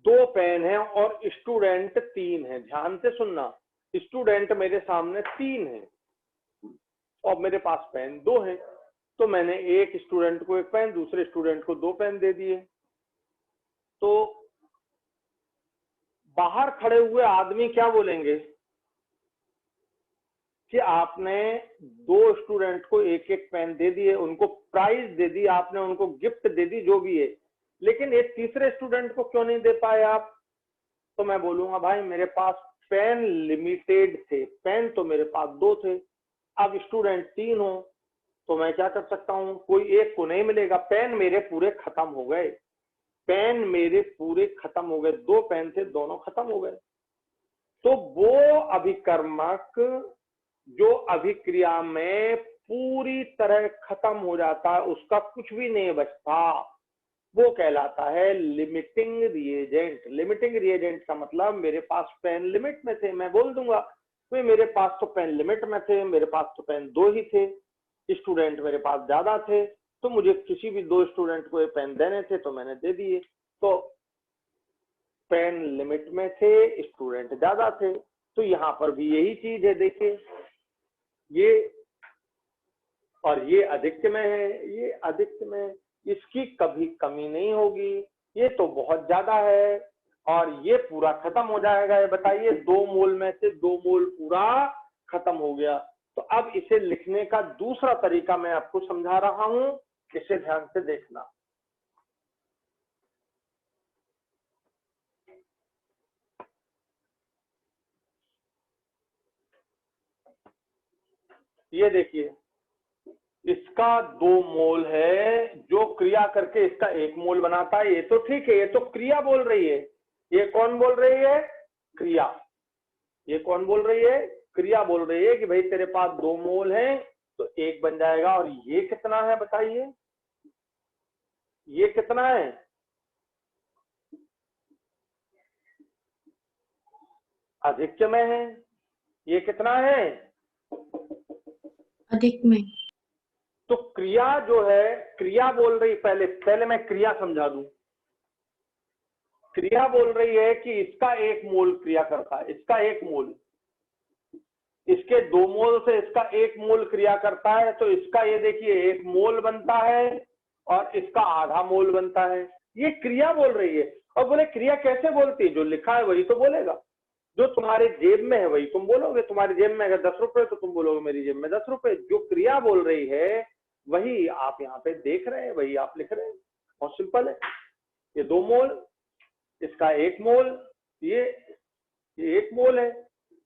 2 पेन हैं और स्टूडेंट 3 है, ध्यान से सुनना, स्टूडेंट मेरे सामने 3 है और मेरे पास पेन 2 है, तो मैंने एक स्टूडेंट को 1 पेन, दूसरे स्टूडेंट को 2 पेन दे दिए। तो बाहर खड़े हुए आदमी क्या बोलेंगे कि आपने 2 स्टूडेंट को 1-1 पेन दे दिए, उनको प्राइज दे दी आपने, उनको गिफ्ट दे दी, जो भी है, लेकिन एक तीसरे स्टूडेंट को क्यों नहीं दे पाए आप? तो मैं बोलूंगा भाई मेरे पास पेन लिमिटेड थे, पेन तो मेरे पास 2 थे, अब स्टूडेंट 3 हो तो मैं क्या कर सकता हूं? कोई एक को नहीं मिलेगा, पेन मेरे पूरे खत्म हो गए, पेन मेरे पूरे खत्म हो गए, 2 पेन थे, दोनों खत्म हो गए। तो वो अभिकर्मक जो अभिक्रिया में पूरी तरह खत्म हो जाता है, उसका कुछ भी नहीं बचता, वो कहलाता है लिमिटिंग रिएजेंट। लिमिटिंग रिएजेंट का मतलब मेरे पास पेन लिमिट में थे, मैं बोल दूंगा तो मेरे पास तो पेन लिमिट में थे, मेरे पास तो पेन 2 ही थे, स्टूडेंट मेरे पास ज्यादा थे, तो मुझे किसी भी 2 स्टूडेंट को ये पेन देने थे तो मैंने दे दिए। तो पेन लिमिट में थे, स्टूडेंट ज्यादा थे, तो यहाँ पर भी यही चीज है। देखिए ये और ये अधिक में है, ये अधिक में, इसकी कभी कमी नहीं होगी, ये तो बहुत ज्यादा है और ये पूरा खत्म हो जाएगा। ये बताइए 2 मोल में से 2 मोल पूरा खत्म हो गया। तो अब इसे लिखने का दूसरा तरीका मैं आपको समझा रहा हूं इसे ध्यान से देखना। ये देखिए, इसका 2 मोल है, जो क्रिया करके इसका 1 मोल बनाता है। ये तो ठीक है, ये तो क्रिया बोल रही है। ये कौन बोल रही है? क्रिया। ये कौन बोल रही है? क्रिया बोल रही है कि भाई तेरे पास 2 मोल है तो 1 बन जाएगा। और ये कितना है बताइए? ये कितना है? अधिक में है। ये कितना है? अधिक में। तो क्रिया जो है, क्रिया बोल रही, पहले मैं क्रिया समझा दूं। क्रिया बोल रही है कि इसका 1 मोल क्रिया करता है, इसका 1 मोल, इसके 2 मोल से इसका 1 मोल क्रिया करता है। तो इसका ये देखिए 1 मोल बनता है और इसका आधा मोल बनता है। ये क्रिया बोल रही है। और बोले क्रिया कैसे बोलती है? जो लिखा है वही तो बोलेगा। जो तुम्हारे जेब में है वही तुम बोलोगे। तुम्हारी जेब में अगर 10 रुपए तो तुम बोलोगे मेरी जेब में 10 रुपए। जो क्रिया बोल रही है वही आप यहाँ पे देख रहे हैं, वही आप लिख रहे हैं। बहुत सिंपल है। ये 2 मोल, इसका 1 मोल, ये 1 मोल है।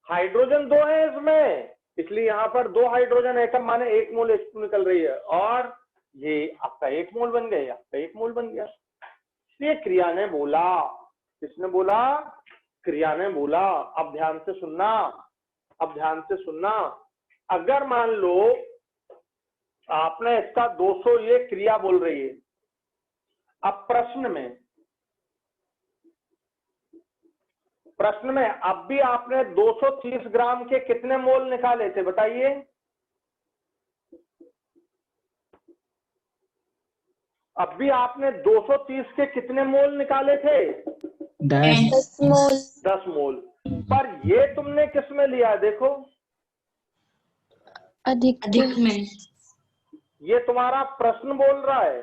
हाइड्रोजन 2 है इसमें, इसलिए यहाँ पर 2 हाइड्रोजन एटम माने 1 मोल H2 निकल रही है। और ये आपका 1 मोल बन गया, आपका 1 मोल बन गया। इसलिए क्रिया ने बोला। किसने बोला? क्रिया ने बोला। अब ध्यान से सुनना, अब ध्यान से सुनना। अगर मान लो आपने इसका 200, ये क्रिया बोल रही है। अब प्रश्न में अब भी आपने 230 ग्राम के कितने मोल निकाले थे बताइए? अब भी आपने 230 के कितने मोल निकाले थे? 10 मोल। 10 मोल। पर ये तुमने किस में लिया? देखो, अधिक में। ये तुम्हारा प्रश्न बोल रहा है,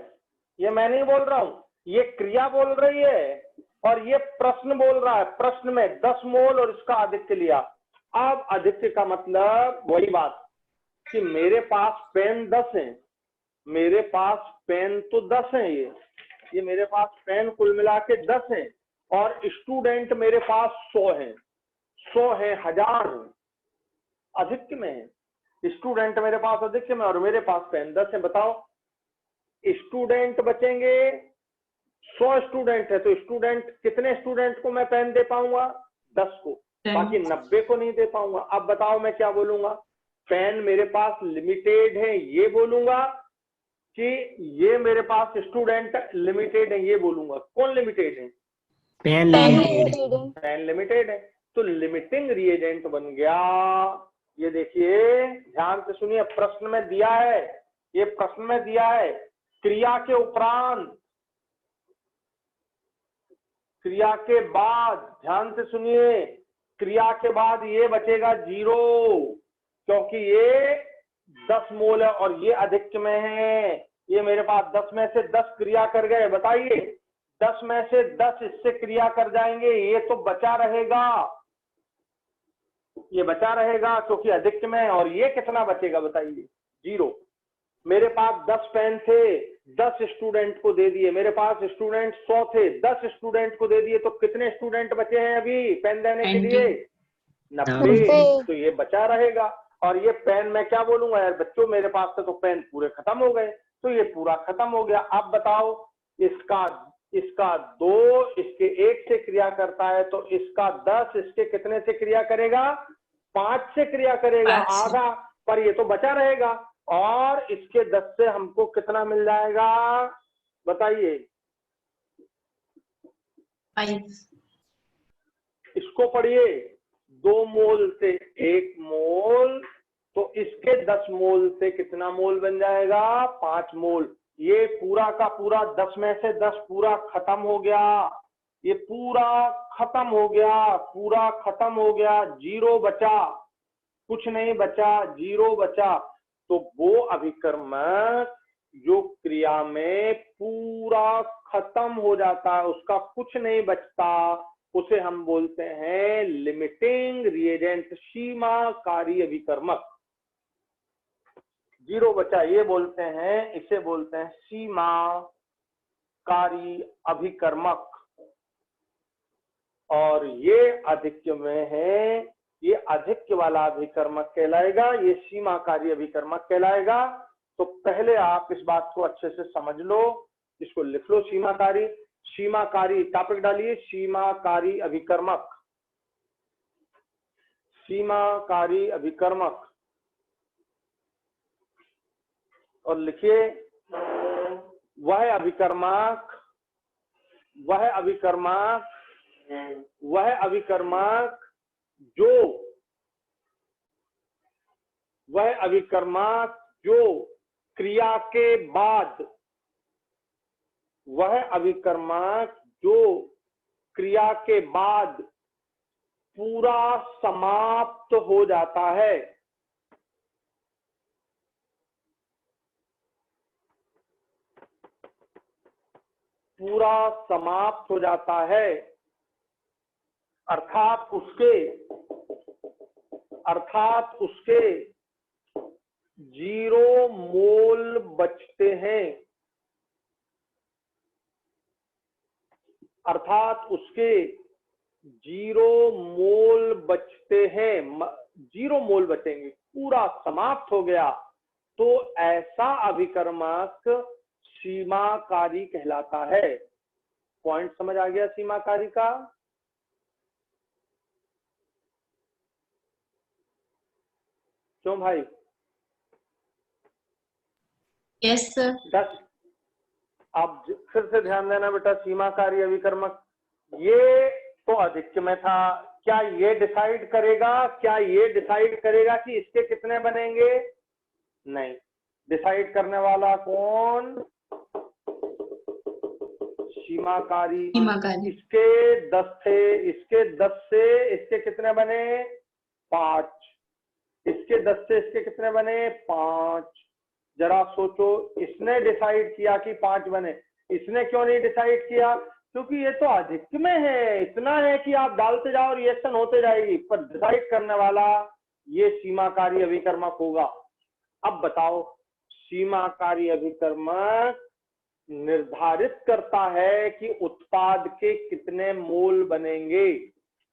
ये मैं नहीं बोल रहा हूं। ये क्रिया बोल रही है और ये प्रश्न बोल रहा है। प्रश्न में 10 मोल और इसका अधिक लिया। अब अधिक का मतलब वही बात कि मेरे पास पेन 10 है, मेरे पास पेन तो 10 है। ये मेरे पास पेन कुल मिला के 10 है। और स्टूडेंट मेरे पास 100 है, 100 है, 1000 है, अधिक में है। स्टूडेंट मेरे पास अधिक में और मेरे पास पेन 10 है। बताओ, स्टूडेंट बचेंगे, 100 स्टूडेंट है तो स्टूडेंट, कितने स्टूडेंट को मैं पेन दे पाऊंगा? 10 को, बाकी 90 को नहीं दे पाऊंगा। अब बताओ मैं क्या बोलूंगा? पेन मेरे पास लिमिटेड है ये बोलूंगा कि ये मेरे पास स्टूडेंट लिमिटेड है ये बोलूंगा? कौन लिमिटेड है? Pen limited. पेन लिमिटेड है। तो लिमिटिंग रिएजेंट बन गया। ये देखिए, ध्यान से सुनिए, प्रश्न में दिया है, ये प्रश्न में दिया है क्रिया के उपरांत, क्रिया के बाद। ध्यान से सुनिए, क्रिया के बाद ये बचेगा 0, क्योंकि ये 10 मोल है और ये अधिक में है। ये मेरे पास 10 में से 10 क्रिया कर गए। बताइए, 10 में से 10 इससे क्रिया कर जाएंगे, ये तो बचा रहेगा, ये बचा रहेगा क्योंकि अधिक में है। और ये कितना बचेगा बताइए? 0। मेरे पास 10 पेन थे, 10 स्टूडेंट को दे दिए। मेरे पास स्टूडेंट 100 थे, 10 स्टूडेंट को दे दिए। तो कितने स्टूडेंट बचे हैं अभी पेन देने के लिए? 90। तो ये बचा रहेगा। और ये पेन मैं क्या बोलूंगा? यार बच्चों, मेरे पास तो पेन पूरे खत्म हो गए, तो ये पूरा खत्म हो गया। अब बताओ, इसका 2 इसके 1 से क्रिया करता है, तो इसका 10 इसके कितने से क्रिया करेगा? 5 से क्रिया करेगा, आधा। पर ये तो बचा रहेगा। और इसके 10 से हमको कितना मिल जाएगा बताइए? 5। इसको पढ़िए, 2 मोल से 1 मोल, तो इसके 10 मोल से कितना मोल बन जाएगा? 5 मोल। ये पूरा का पूरा 10 में से 10 पूरा खत्म हो गया, ये पूरा खत्म हो गया, पूरा खत्म हो गया। 0 बचा, कुछ नहीं बचा, 0 बचा। तो वो अभिकर्मक जो क्रिया में पूरा खत्म हो जाता है, उसका कुछ नहीं बचता, उसे हम बोलते हैं लिमिटिंग रिएजेंट, सीमाकारी अभिकर्मक। जीरो बचा, ये बोलते हैं, इसे बोलते हैं सीमाकारी अभिकर्मक। और ये अधिक्य में है, ये अधिक्य वाला अभिकर्मक कहलाएगा, ये सीमाकारी अभिकर्मक कहलाएगा। तो पहले आप इस बात को अच्छे से समझ लो, इसको लिख लो। सीमाकारी, सीमाकारी टॉपिक डालिए, सीमाकारी अभिकर्मक, सीमाकारी अभिकर्मक, और लिखिए वह अभिकर्मक, वह अभिकर्मक, वह अभिकर्मक जो, वह अभिकर्मक जो क्रिया के बाद, वह अभिकर्मक जो क्रिया के बाद पूरा समाप्त हो जाता है। पूरा समाप्त हो जाता है, अर्थात उसके जीरो मोल बचते हैं, अर्थात उसके जीरो मोल बचते हैं, जीरो मोल बचेंगे, पूरा समाप्त हो गया, तो ऐसा अभिकर्मक सीमाकारी कहलाता है। पॉइंट समझ आ गया सीमाकारी का? क्यों भाई? Yes sir. 10। अब फिर से ध्यान देना बेटा, सीमाकारी अभिकर्मक ये तो अधिक्य में था, क्या ये डिसाइड करेगा, क्या ये डिसाइड करेगा कि इसके कितने बनेंगे? नहीं। डिसाइड करने वाला कौन? सीमाकारी। इसके 10 थे, इसके 10 से इसके कितने बने? 5। इसके 10 से इसके कितने बने? 5। जरा सोचो, इसने डिसाइड किया कि 5 बने, इसने क्यों नहीं डिसाइड किया? क्योंकि ये तो अधिक में है, इतना है कि आप डालते जाओ रिएक्शन होते जाएगी, पर डिसाइड करने वाला ये सीमाकारी अभिकर्मक होगा। अब बताओ, सीमाकारी अभिकर्मक निर्धारित करता है कि उत्पाद के कितने मोल बनेंगे।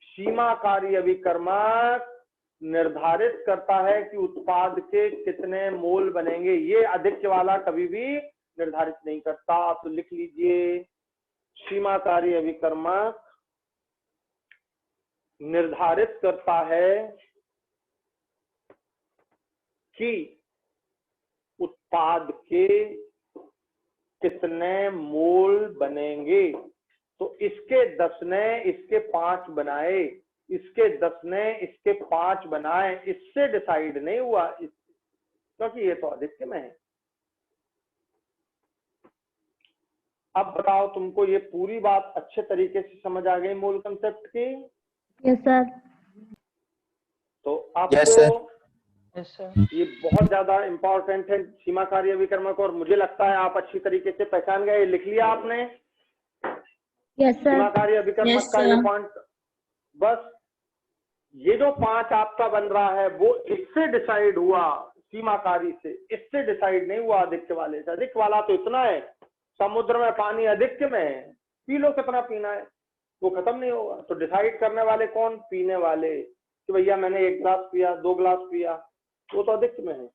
सीमाकारी अभिकर्मक निर्धारित करता है कि उत्पाद के कितने मोल बनेंगे, ये अधिक्य वाला कभी भी निर्धारित नहीं करता। तो लिख लीजिए, सीमाकारी अभिकर्मक निर्धारित करता है कि उत्पाद के कितने मोल बनेंगे। तो इसके 10 ने इसके 5 बनाए, इसके 10 ने इसके 5 बनाए, इससे डिसाइड नहीं हुआ, क्योंकि ये तो अधिक्य में है। अब बताओ, तुमको ये पूरी बात अच्छे तरीके से समझ आ गई मूल कंसेप्ट की? Yes sir. तो आपको यस सर। ये बहुत ज्यादा इंपॉर्टेंट है सीमाकारी अभिकर्मक, और मुझे लगता है आप अच्छी तरीके से पहचान गए। लिख लिया आपने? Yes sir. सीमाकारी अभिकर्मक का ये पॉइंट, बस ये जो 5 आपका बन रहा है वो इससे डिसाइड हुआ, सीमाकारी से, इससे डिसाइड नहीं हुआ अधिक्य वाले से। अधिक्य वाला तो इतना है, समुद्र में पानी अधिक्य में है, पी लो कितना पीना है, वो खत्म नहीं होगा। तो डिसाइड करने वाले कौन? पीने वाले, कि भैया मैंने 1 गिलास पिया, 2 गिलास पिया, वो तो अधिक्य में है।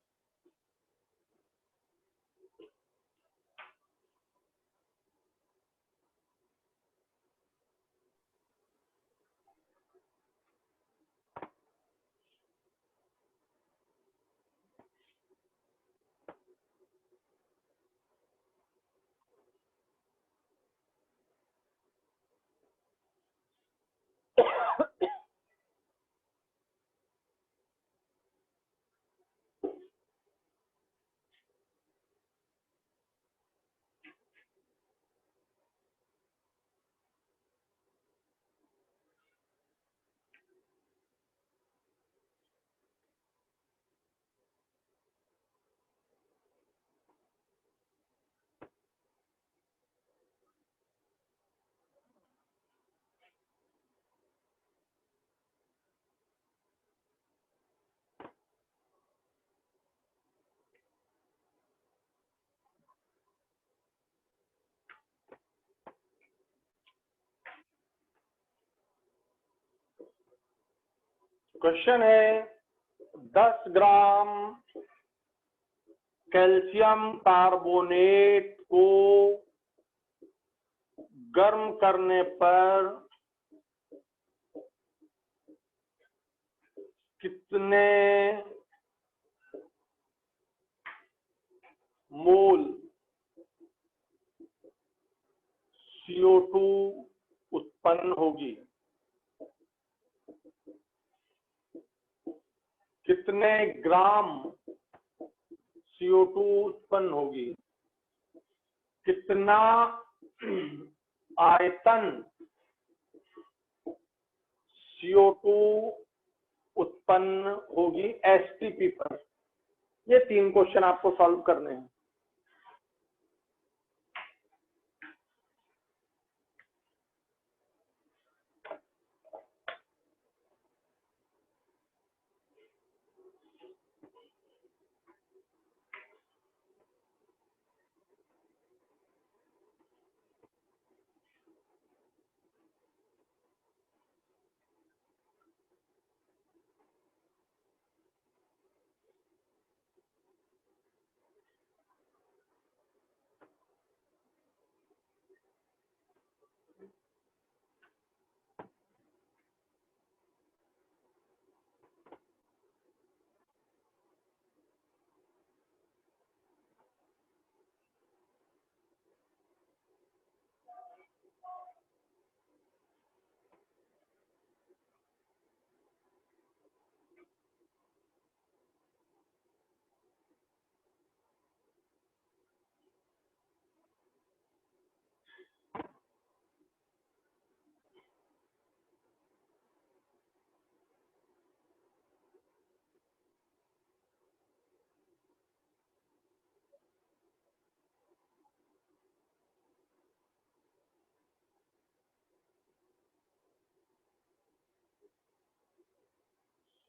क्वेश्चन है 10 ग्राम कैल्शियम कार्बोनेट को गर्म करने पर कितने मोल CO2 उत्पन्न होगी? कितने ग्राम CO2 उत्पन्न होगी? कितना आयतन CO2 उत्पन्न होगी STP पर? ये 3 क्वेश्चन आपको सॉल्व करने हैं।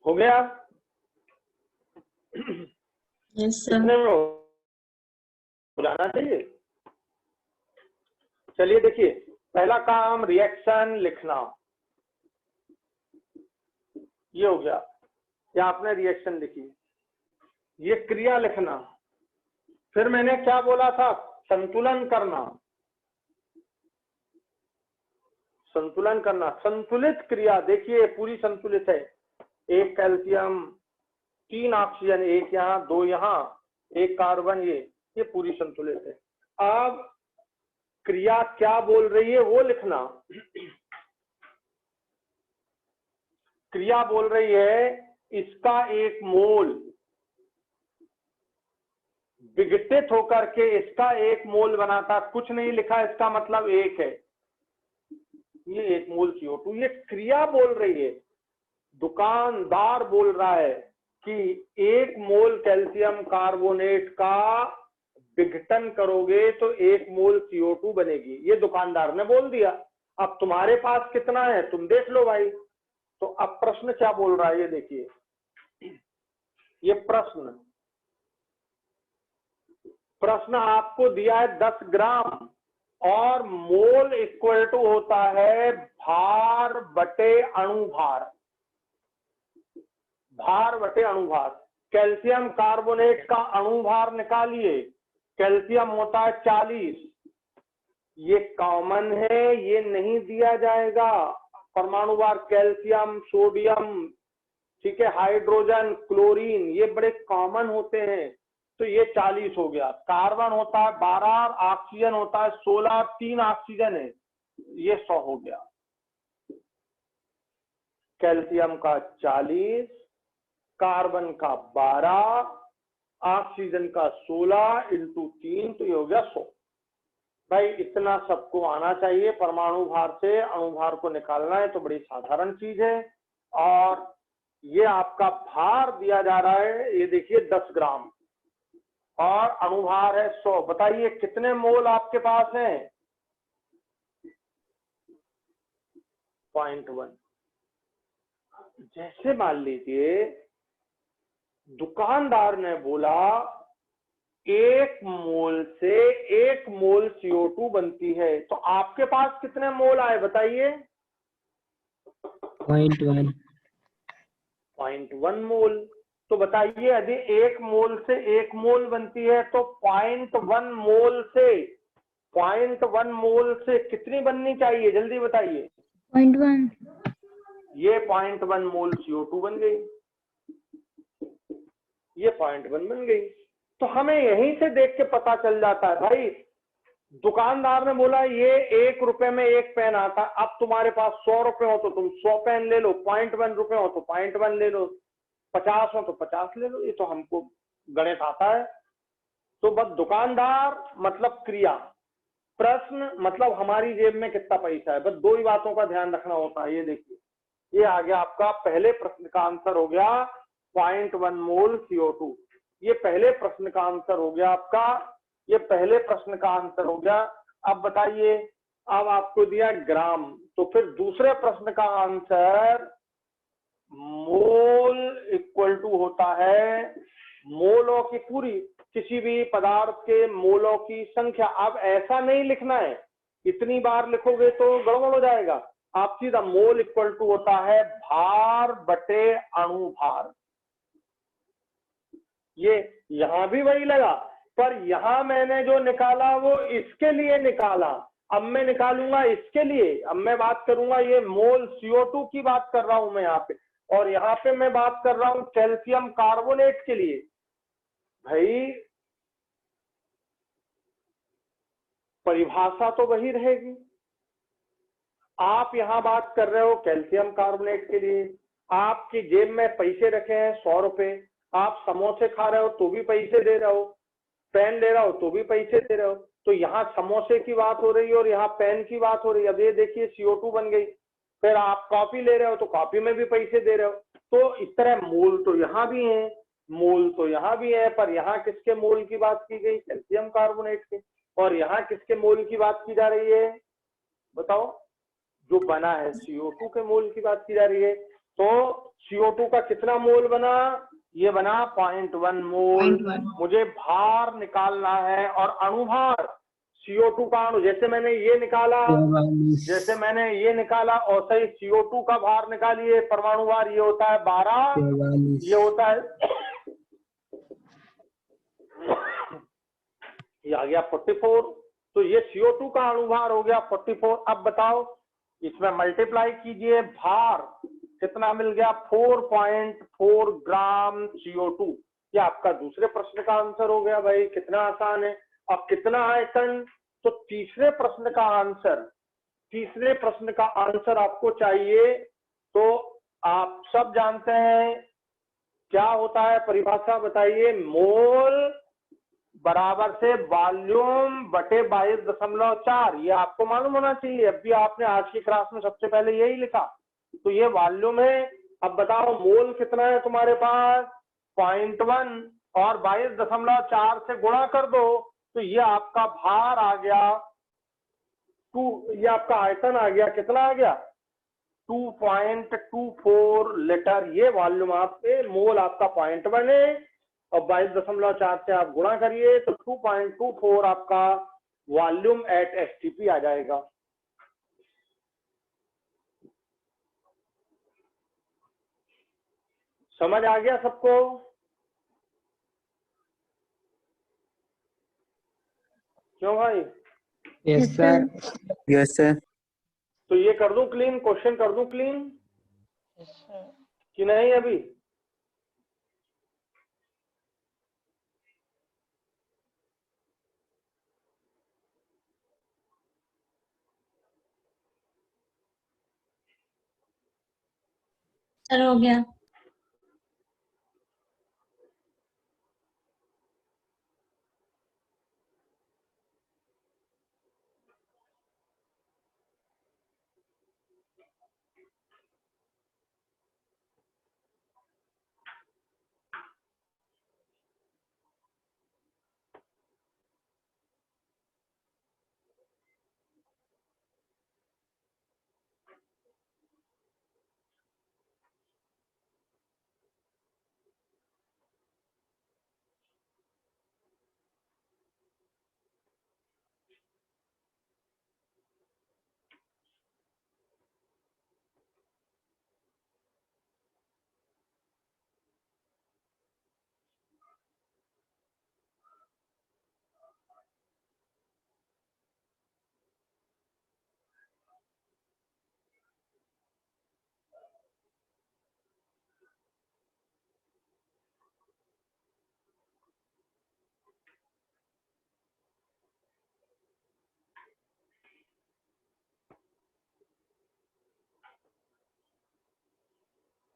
हो गया? Yes, sir. कितने में हो जाना चाहिए? चलिए देखिए, पहला काम रिएक्शन लिखना, ये हो गया। ये आपने रिएक्शन लिखी। ये क्रिया लिखना। फिर मैंने क्या बोला था? संतुलन करना। संतुलन करना, संतुलित क्रिया। देखिए पूरी संतुलित है। 1 कैल्शियम, 3 ऑक्सीजन, 1 यहाँ, 2 यहाँ, 1 कार्बन, ये पूरी संतुलित है। अब क्रिया क्या बोल रही है वो लिखना। क्रिया बोल रही है इसका 1 मोल विघटित होकर के इसका 1 मोल बनाता। कुछ नहीं लिखा, इसका मतलब 1 है। ये 1 मोल CO2, ये क्रिया बोल रही है। दुकानदार बोल रहा है कि 1 मोल कैल्शियम कार्बोनेट का विघटन करोगे तो 1 मोल CO2 बनेगी। ये दुकानदार ने बोल दिया। अब तुम्हारे पास कितना है तुम देख लो भाई। तो अब प्रश्न क्या बोल रहा है ये देखिए। ये प्रश्न आपको दिया है 10 ग्राम और मोल इक्वल टू होता है भार बटे अणुभार। भार बटे अणुभार। कैल्शियम कार्बोनेट का अणुभार निकालिए। कैल्शियम होता है 40। ये कॉमन है, ये नहीं दिया जाएगा। परमाणु भार कैल्शियम, सोडियम, ठीक है, हाइड्रोजन, क्लोरीन, ये बड़े कॉमन होते हैं। तो ये 40 हो गया। कार्बन होता है 12, ऑक्सीजन होता है 16, 3 ऑक्सीजन है, ये 100 हो गया। कैल्शियम का 40, कार्बन का 12, ऑक्सीजन का 16 इंटू 3, तो ये हो गया 100। भाई इतना सबको आना चाहिए। परमाणु भार से अणुभार को निकालना है तो बड़ी साधारण चीज है। और ये आपका भार दिया जा रहा है, ये देखिए 10 ग्राम और अणुभार है 100। बताइए कितने मोल आपके पास है? 0.1। जैसे मान लीजिए दुकानदार ने बोला 1 मोल से 1 मोल CO2 बनती है, तो आपके पास कितने मोल आए बताइए? 0.1। 0.1 मोल। तो बताइए यदि 1 मोल से 1 मोल बनती है तो 0.1 मोल से 0.1 मोल से कितनी बननी चाहिए, जल्दी बताइए। 0.1। ये 0.1 मोल CO2 बन गई, ये 0.1 बन गई। तो हमें यहीं से देख के पता चल जाता है भाई, दुकानदार ने बोला ये 1 रुपए में 1 पेन आता है, अब तुम्हारे पास 100 रुपए हो तो तुम 100 पेन ले लो, 0.1 रुपए हो तो 0.1 ले लो, 50 हो तो 50 ले लो, ये तो हमको गणित आता है। तो बस दुकानदार मतलब क्रिया, प्रश्न मतलब हमारी जेब में कितना पैसा है, बस दो ही बातों का ध्यान रखना होता है। ये देखिए, ये आ गया आपका पहले प्रश्न का आंसर हो गया 0.1 मोल CO2। ये पहले प्रश्न का आंसर हो गया आपका, ये पहले प्रश्न का आंसर हो गया। अब बताइए, अब आपको दिया ग्राम, तो फिर दूसरे प्रश्न का आंसर मोल इक्वल टू होता है मोलों की पूरी, किसी भी पदार्थ के मोलों की संख्या। अब ऐसा नहीं लिखना है, इतनी बार लिखोगे तो गड़बड़ हो जाएगा। आप सीधा मोल इक्वल टू होता है भार बटे अणु भार। ये यहां भी वही लगा, पर यहां मैंने जो निकाला वो इसके लिए निकाला, अब मैं निकालूंगा इसके लिए। अब मैं बात करूंगा, ये मोल CO2 की बात कर रहा हूं मैं यहाँ पे, और यहाँ पे मैं बात कर रहा हूं कैल्शियम कार्बोनेट के लिए। भाई परिभाषा तो वही रहेगी। आप यहाँ बात कर रहे हो कैल्शियम कार्बोनेट के लिए, आपकी जेब में पैसे रखे हैं 100 रुपए, आप समोसे खा रहे हो तो भी पैसे दे रहे हो, पेन ले रहे हो तो भी पैसे दे रहे हो। तो यहाँ समोसे की बात हो रही है और यहाँ पेन की बात हो रही है। अब ये देखिए CO2 बन गई। फिर आप कॉफी ले रहे हो तो कॉफी में भी पैसे दे रहे हो। तो इस तरह मोल तो यहाँ भी है, मोल तो यहाँ भी है, पर यहाँ किसके मोल की बात की गई, कैल्शियम कार्बोनेट के। और यहाँ किसके मोल की बात की जा रही है, बताओ, जो बना है CO2 के मोल की बात की जा रही है। तो CO2 का कितना मोल बना, ये बना 0.1 मोल। 0.1। मुझे भार निकालना है, और अणुभार CO2 का अणु, जैसे मैंने ये निकाला, जैसे मैंने ये निकाला, और सही CO2 का भार निकालिए, परमाणु भार ये होता है 12, ये होता है ये आ गया 44। तो ये CO2 का अणुभार हो गया 44। अब बताओ, इसमें मल्टीप्लाई कीजिए, भार कितना मिल गया, 4.4 ग्राम CO2। ये आपका दूसरे प्रश्न का आंसर हो गया। भाई कितना आसान है। अब कितना आयतन, तो तीसरे प्रश्न का आंसर, तीसरे प्रश्न का आंसर आपको चाहिए। तो आप सब जानते हैं क्या होता है, परिभाषा बताइए। मोल बराबर से वॉल्यूम बटे 22.4, ये आपको मालूम होना चाहिए। अब भी आपने आज की क्लास में सबसे पहले यही लिखा। तो ये वॉल्यूम है। अब बताओ मोल कितना है तुम्हारे पास, 0.1, और 22.4 से गुणा कर दो, तो ये आपका भार आ गया 2, ये आपका आयतन आ गया, कितना आ गया, 2.24 लीटर। ये वॉल्यूम आपके, मोल आपका 0.1 है, और 22.4 से आप गुणा करिए तो 2.24 आपका वॉल्यूम एट STP आ जाएगा। समझ आ गया सबको? क्यों भाई? Yes sir. Yes sir. तो ये कर दूं क्लीन, क्वेश्चन कर दूं क्लीन यस सर। कि नहीं अभी? सर हो गया।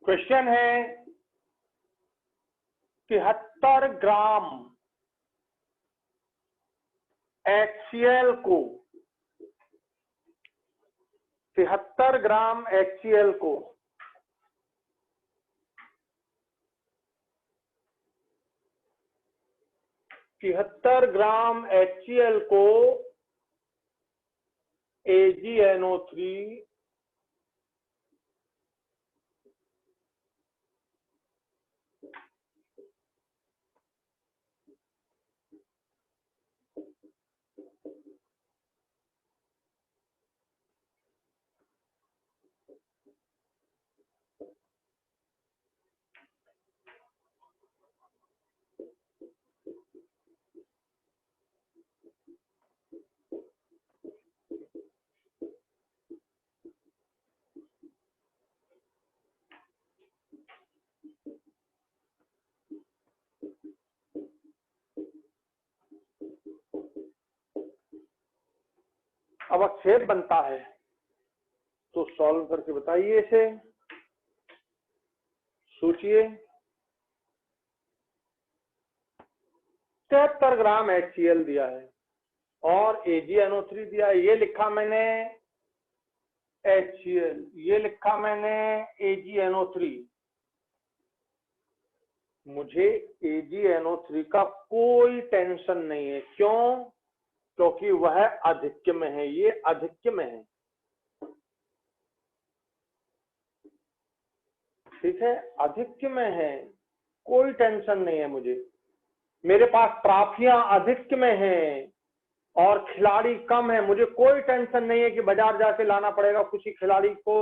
क्वेश्चन है 73 ग्राम HCl को 73 ग्राम HCl को 73 ग्राम HCl को AgNO3 अब अक्षेप बनता है तो सॉल्व करके बताइए इसे, सोचिए। 73 ग्राम HCl दिया है और AgNO3 दिया है। ये लिखा मैंने HCl, ये लिखा मैंने AgNO3। मुझे AgNO3 का कोई टेंशन नहीं है। क्यों? क्योंकि वह आधिक्य में है, ये आधिक्य में है। ठीक है, आधिक्य में है, कोई टेंशन नहीं है मुझे। मेरे पास ट्रॉफियां आधिक्य में हैं और खिलाड़ी कम है, मुझे कोई टेंशन नहीं है कि बाजार जाके लाना पड़ेगा, किसी खिलाड़ी को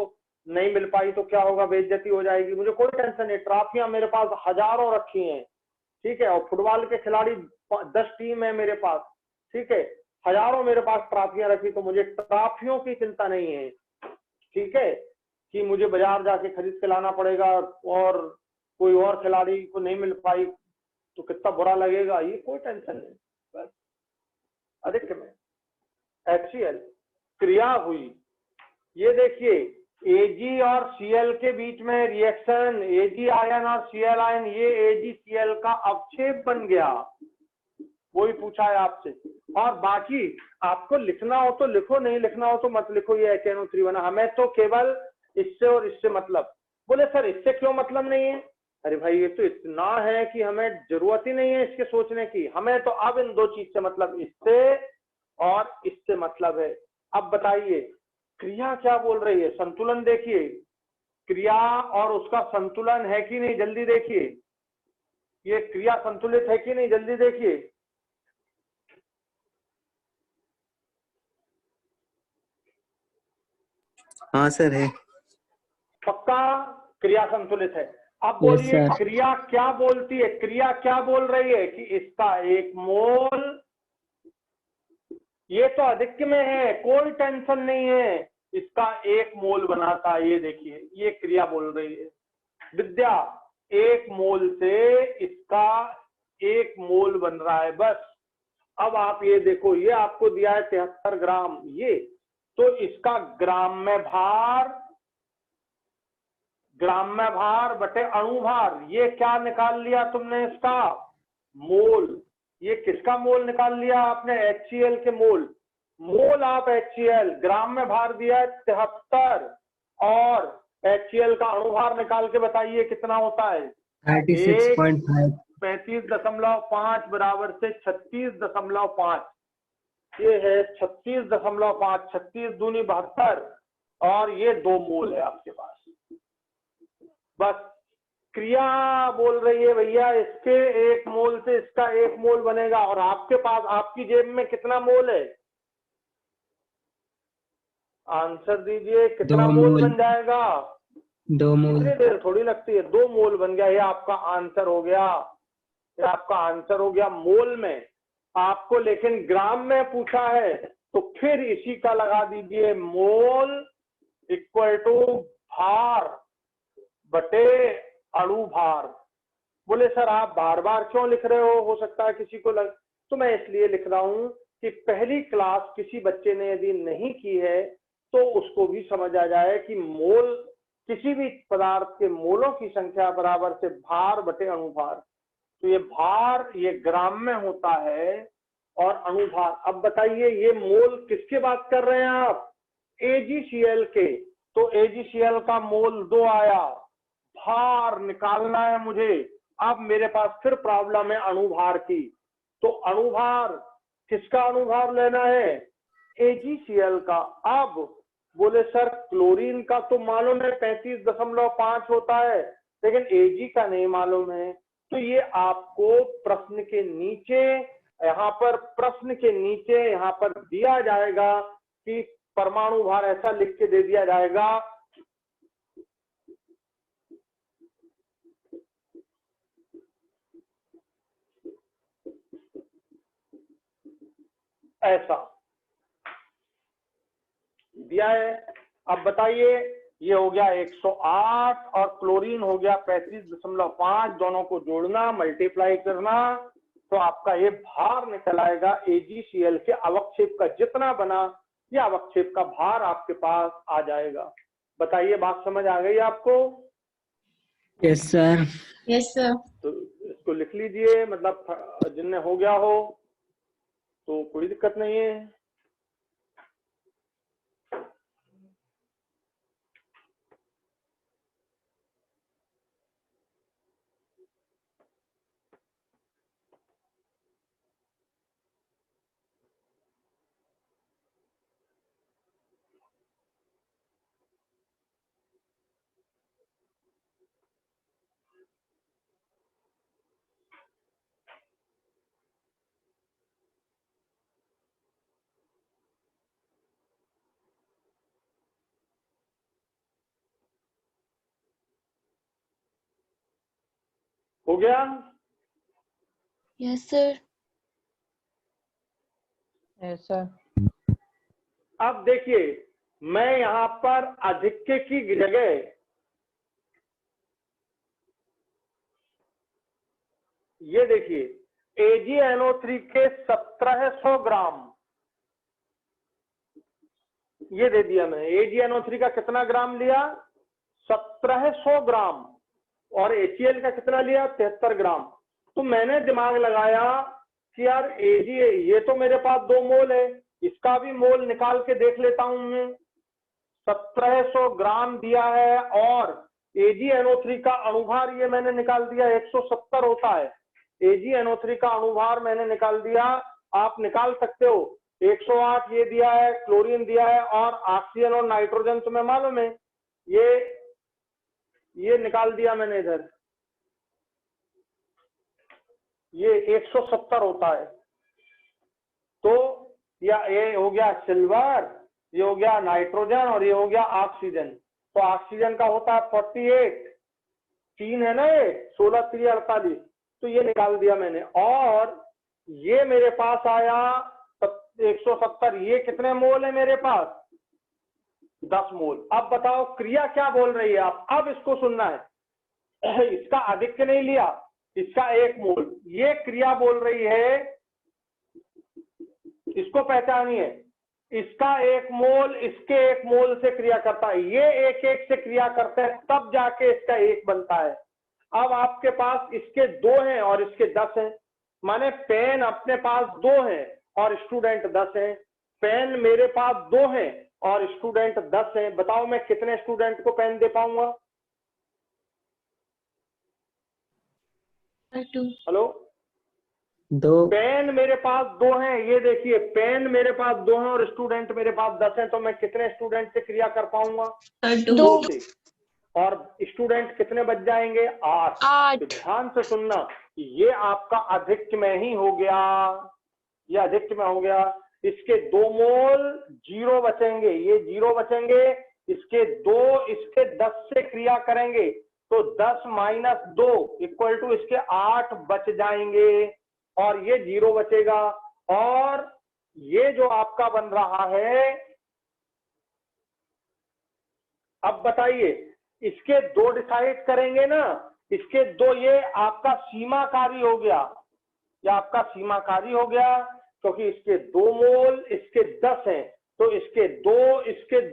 नहीं मिल पाई तो क्या होगा, बेइज्जती हो जाएगी। मुझे कोई टेंशन नहीं, ट्रॉफियां मेरे पास हजारों रखी हैं। ठीक है, और फुटबॉल के खिलाड़ी 10 टीम है मेरे पास। ठीक है, हजारों मेरे पास ट्रॉफियां रखी, तो मुझे ट्रॉफियों की चिंता नहीं है। ठीक है, कि मुझे बाजार जाके खरीद के लाना पड़ेगा और कोई और खिलाड़ी को नहीं मिल पाई तो कितना बुरा लगेगा, ये कोई टेंशन नहीं। बस अधिक में HCl क्रिया हुई, ये देखिए Ag और Cl के बीच में रिएक्शन, Ag आयन और Cl आयन, ये AgCl का अवक्षेप बन गया। वही पूछा है आपसे। और बाकी आपको लिखना हो तो लिखो, नहीं लिखना हो तो मत लिखो। ये HNO3 बना, हमें तो केवल इससे और इससे मतलब। बोले सर इससे क्यों मतलब नहीं है? अरे भाई ये तो इतना है कि हमें जरूरत ही नहीं है इसके सोचने की। हमें तो अब इन दो चीज से मतलब, इससे और इससे मतलब है। अब बताइए क्रिया क्या बोल रही है? संतुलन देखिए, क्रिया और उसका संतुलन है कि नहीं, जल्दी देखिए। ये क्रिया संतुलित है कि नहीं, जल्दी देखिए। हाँ सर है। पक्का क्रिया संतुलित है। अब बोलिए क्रिया क्या बोलती है? क्रिया क्या बोल रही है कि इसका 1 मोल, ये तो अधिक में है, कोई टेंशन नहीं है, इसका 1 मोल बनाता है। ये देखिए, ये क्रिया बोल रही है विद्या, 1 मोल से इसका 1 मोल बन रहा है बस। अब आप ये देखो, ये आपको दिया है 73 ग्राम, ये तो इसका ग्राम में भार बटे अणु भार, ये क्या निकाल लिया तुमने? इसका मोल। ये किसका मोल निकाल लिया आपने? HCl के मोल। मोल आप HCl, ग्राम में भार दिया है 73 और HCl का अणु भार निकाल के बताइए कितना होता है? 36.5। 35.5 बराबर से 36.5, ये है 36.5, 36 दूनी 72 और ये 2 मोल है आपके पास। बस क्रिया बोल रही है भैया इसके 1 मोल से इसका 1 मोल बनेगा। और आपके पास, आपकी जेब में कितना मोल है? आंसर दीजिए, कितना मोल बन जाएगा? 2 मोल। इतनी देर थोड़ी लगती है, 2 मोल बन गया। ये आपका आंसर हो गया, ये आपका आंसर हो गया मोल में। आपको लेकिन ग्राम में पूछा है तो फिर इसी का लगा दीजिए, मोल इक्वल टू भार बटे अणु भार। बोले सर आप बार बार क्यों लिख रहे हो सकता है किसी को लग, तो मैं इसलिए लिख रहा हूं कि पहली क्लास किसी बच्चे ने यदि नहीं की है तो उसको भी समझ आ जाए कि मोल किसी भी पदार्थ के मोलों की संख्या बराबर से भार बटे अणुभार। तो ये भार ये ग्राम में होता है और अणुभार। अब बताइए ये मोल किसके बात कर रहे हैं आप? AgCl के। तो AgCl का मोल 2 आया, भार निकालना है मुझे। अब मेरे पास फिर प्रॉब्लम है अणुभार की। तो अणुभार किसका अणुभार लेना है? AgCl का। अब बोले सर क्लोरीन का तो मालूम है 35.5 होता है, लेकिन Ag का नहीं मालूम है। तो ये आपको प्रश्न के नीचे यहाँ पर दिया जाएगा कि परमाणु भार ऐसा लिख के दे दिया जाएगा ऐसा दिया है। अब बताइए ये हो गया 108 और क्लोरीन हो गया 35.5, दोनों को जोड़ना मल्टीप्लाई करना तो आपका ये भार निकल आएगा AgCl के अवक्षेप का जितना बना, ये अवक्षेप का भार आपके पास आ जाएगा। बताइए बात समझ आ गई आपको? Yes sir. Yes sir. तो इसको लिख लीजिए, मतलब जिनने हो गया हो तो कोई दिक्कत नहीं है। हो गया? Yes sir. Yes sir. अब देखिए मैं यहां पर अधिक्य की जगह ये देखिए AgNO3 के 1700 ग्राम ये दे दिया मैंने। AgNO3 का कितना ग्राम लिया? 1700 ग्राम। और HCl का कितना लिया? 73 ग्राम। तो मैंने दिमाग लगाया कि यार Ag ये तो मेरे पास 2 मोल है, इसका भी मोल निकाल के देख लेता हूं मैं। 1700 ग्राम दिया है और AgNO3 का अणुभार ये मैंने निकाल दिया 170 होता है। AgNO3 का अणुभार मैंने निकाल दिया, आप निकाल सकते हो। 108 ये दिया है, क्लोरीन दिया है और ऑक्सीजन और नाइट्रोजन तुम्हें मालूम है, ये निकाल दिया मैंने इधर, ये 170 होता है। तो ये हो गया सिल्वर, ये हो गया नाइट्रोजन और ये हो गया ऑक्सीजन। तो ऑक्सीजन का होता है 48, 3 है ना ये, 16 3 48। तो ये निकाल दिया मैंने और ये मेरे पास आया 170। ये कितने मोल है मेरे पास? 10 मोल। अब बताओ क्रिया क्या बोल रही है आप? अब इसको सुनना है। इसका अधिक्य नहीं लिया, इसका 1 मोल। ये क्रिया बोल रही है, इसको पहचानिए। इसका 1 मोल इसके 1 मोल से क्रिया करता है, ये 1-1 से क्रिया करते हैं तब जाके इसका 1 बनता है। अब आपके पास इसके 2 हैं और इसके 10 हैं, माने पेन अपने पास 2 हैं और स्टूडेंट 10 हैं। पेन मेरे पास 2 हैं और स्टूडेंट 10 हैं। बताओ मैं कितने स्टूडेंट को पेन दे पाऊंगा? हेलो? 2। पेन मेरे पास 2 हैं, ये देखिए पेन मेरे पास 2 हैं और स्टूडेंट मेरे पास 10 हैं। तो मैं कितने स्टूडेंट से क्रिया कर पाऊंगा? 2 से। और स्टूडेंट कितने बच जाएंगे? 8। तो ध्यान से सुनना, ये आपका अधिक्य में ही हो गया, ये अधिक्य में हो गया। इसके 2 मोल 0 बचेंगे, ये 0 बचेंगे। इसके 2 इसके 10 से क्रिया करेंगे तो 10 - 2 = इसके 8 बच जाएंगे और ये 0 बचेगा। और ये जो आपका बन रहा है, अब बताइए इसके 2 डिसाइड करेंगे ना, इसके 2, ये आपका सीमाकारी हो गया, या आपका सीमाकारी हो गया क्योंकि इसके 2 मोल इसके 10 हैं। तो इसके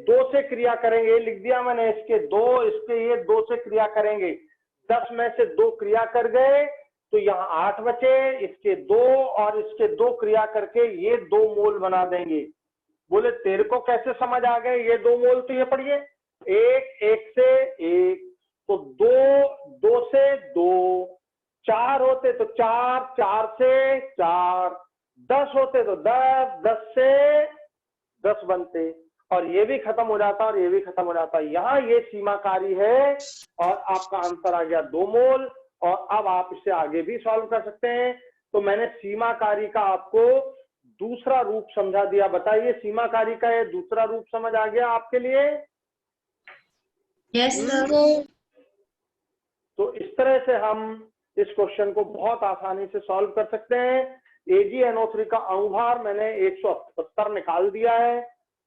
दो से क्रिया करेंगे, लिख दिया मैंने, इसके ये दो से क्रिया करेंगे, 10 में से 2 क्रिया कर गए तो यहाँ 8 बचे, इसके 2 और इसके 2 क्रिया करके ये 2 मोल बना देंगे। बोले तेरे को कैसे समझ आ गए ये 2 मोल? तो ये पढ़िए, 1 से 1, तो 2 से 2, 4 होते तो 4 से 4, 10 होते तो 10 से 10 बनते, और ये भी खत्म हो जाता और ये भी खत्म हो जाता। यहाँ ये सीमाकारी है और आपका आंसर आ गया 2 मोल। और अब आप इसे आगे भी सॉल्व कर सकते हैं। तो मैंने सीमाकारी का आपको दूसरा रूप समझा दिया। बताइए सीमाकारी का ये दूसरा रूप समझ आ गया आपके लिए? Yes sir. तो इस तरह से हम इस क्वेश्चन को बहुत आसानी से सॉल्व कर सकते हैं। AgNO3 का अणुभार मैंने 178 निकाल दिया है,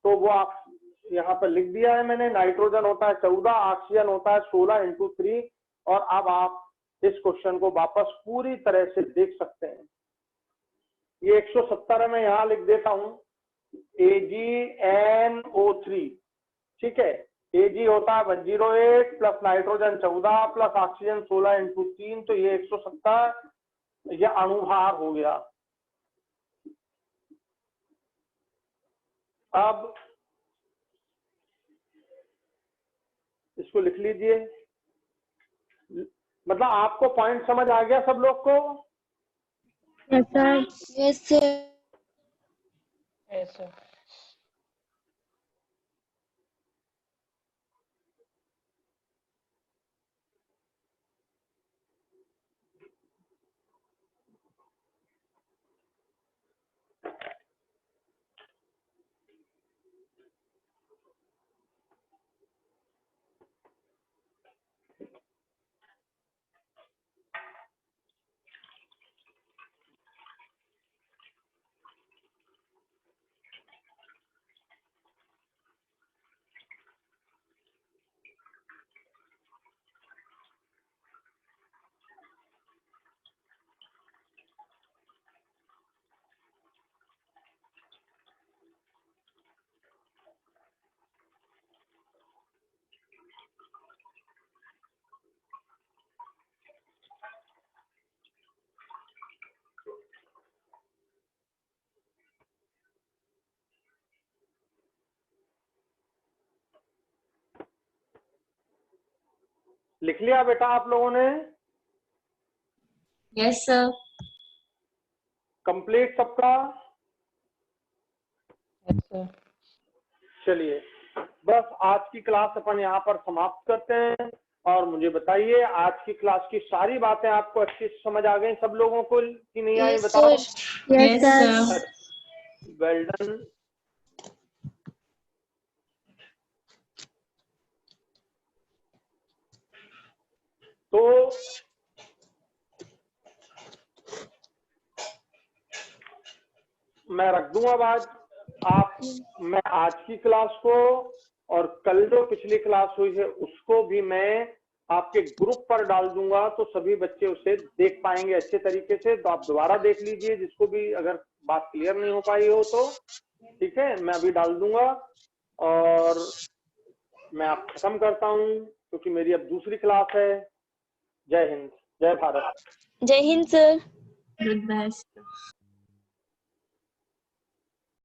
तो वो आप यहाँ पर लिख दिया है मैंने। नाइट्रोजन होता है 14, ऑक्सीजन होता है 16 × 3। और अब आप इस क्वेश्चन को वापस पूरी तरह से देख सकते हैं। ये 170 मैं यहाँ लिख देता हूँ, AgNO3, ठीक है। Ag होता है 108 प्लस नाइट्रोजन 14 प्लस ऑक्सीजन 16 × 3, तो ये 170 ये अणुभार हो गया। अब इसको लिख लीजिए। मतलब आपको पॉइंट समझ आ गया सब लोग को? Yes sir. Yes sir. Yes sir. लिख लिया बेटा आप लोगों ने? Yes sir. कंप्लीट सबका? Yes sir. चलिए बस आज की क्लास अपन यहाँ पर समाप्त करते हैं। और मुझे बताइए आज की क्लास की सारी बातें आपको अच्छी से समझ आ गई सब लोगों को कि नहीं आई? बताओ। Yes sir. Well done. तो मैं रख दूंगा मैं आज की क्लास को, और कल जो पिछली क्लास हुई है उसको भी मैं आपके ग्रुप पर डाल दूंगा, तो सभी बच्चे उसे देख पाएंगे अच्छे तरीके से। तो आप दोबारा देख लीजिए, जिसको भी अगर बात क्लियर नहीं हो पाई हो तो, ठीक है। मैं अभी डाल दूंगा और मैं आप खत्म करता हूँ क्योंकि मेरी अब दूसरी क्लास है। जय हिंद, जय भारत। जय हिंद सर। Good bye.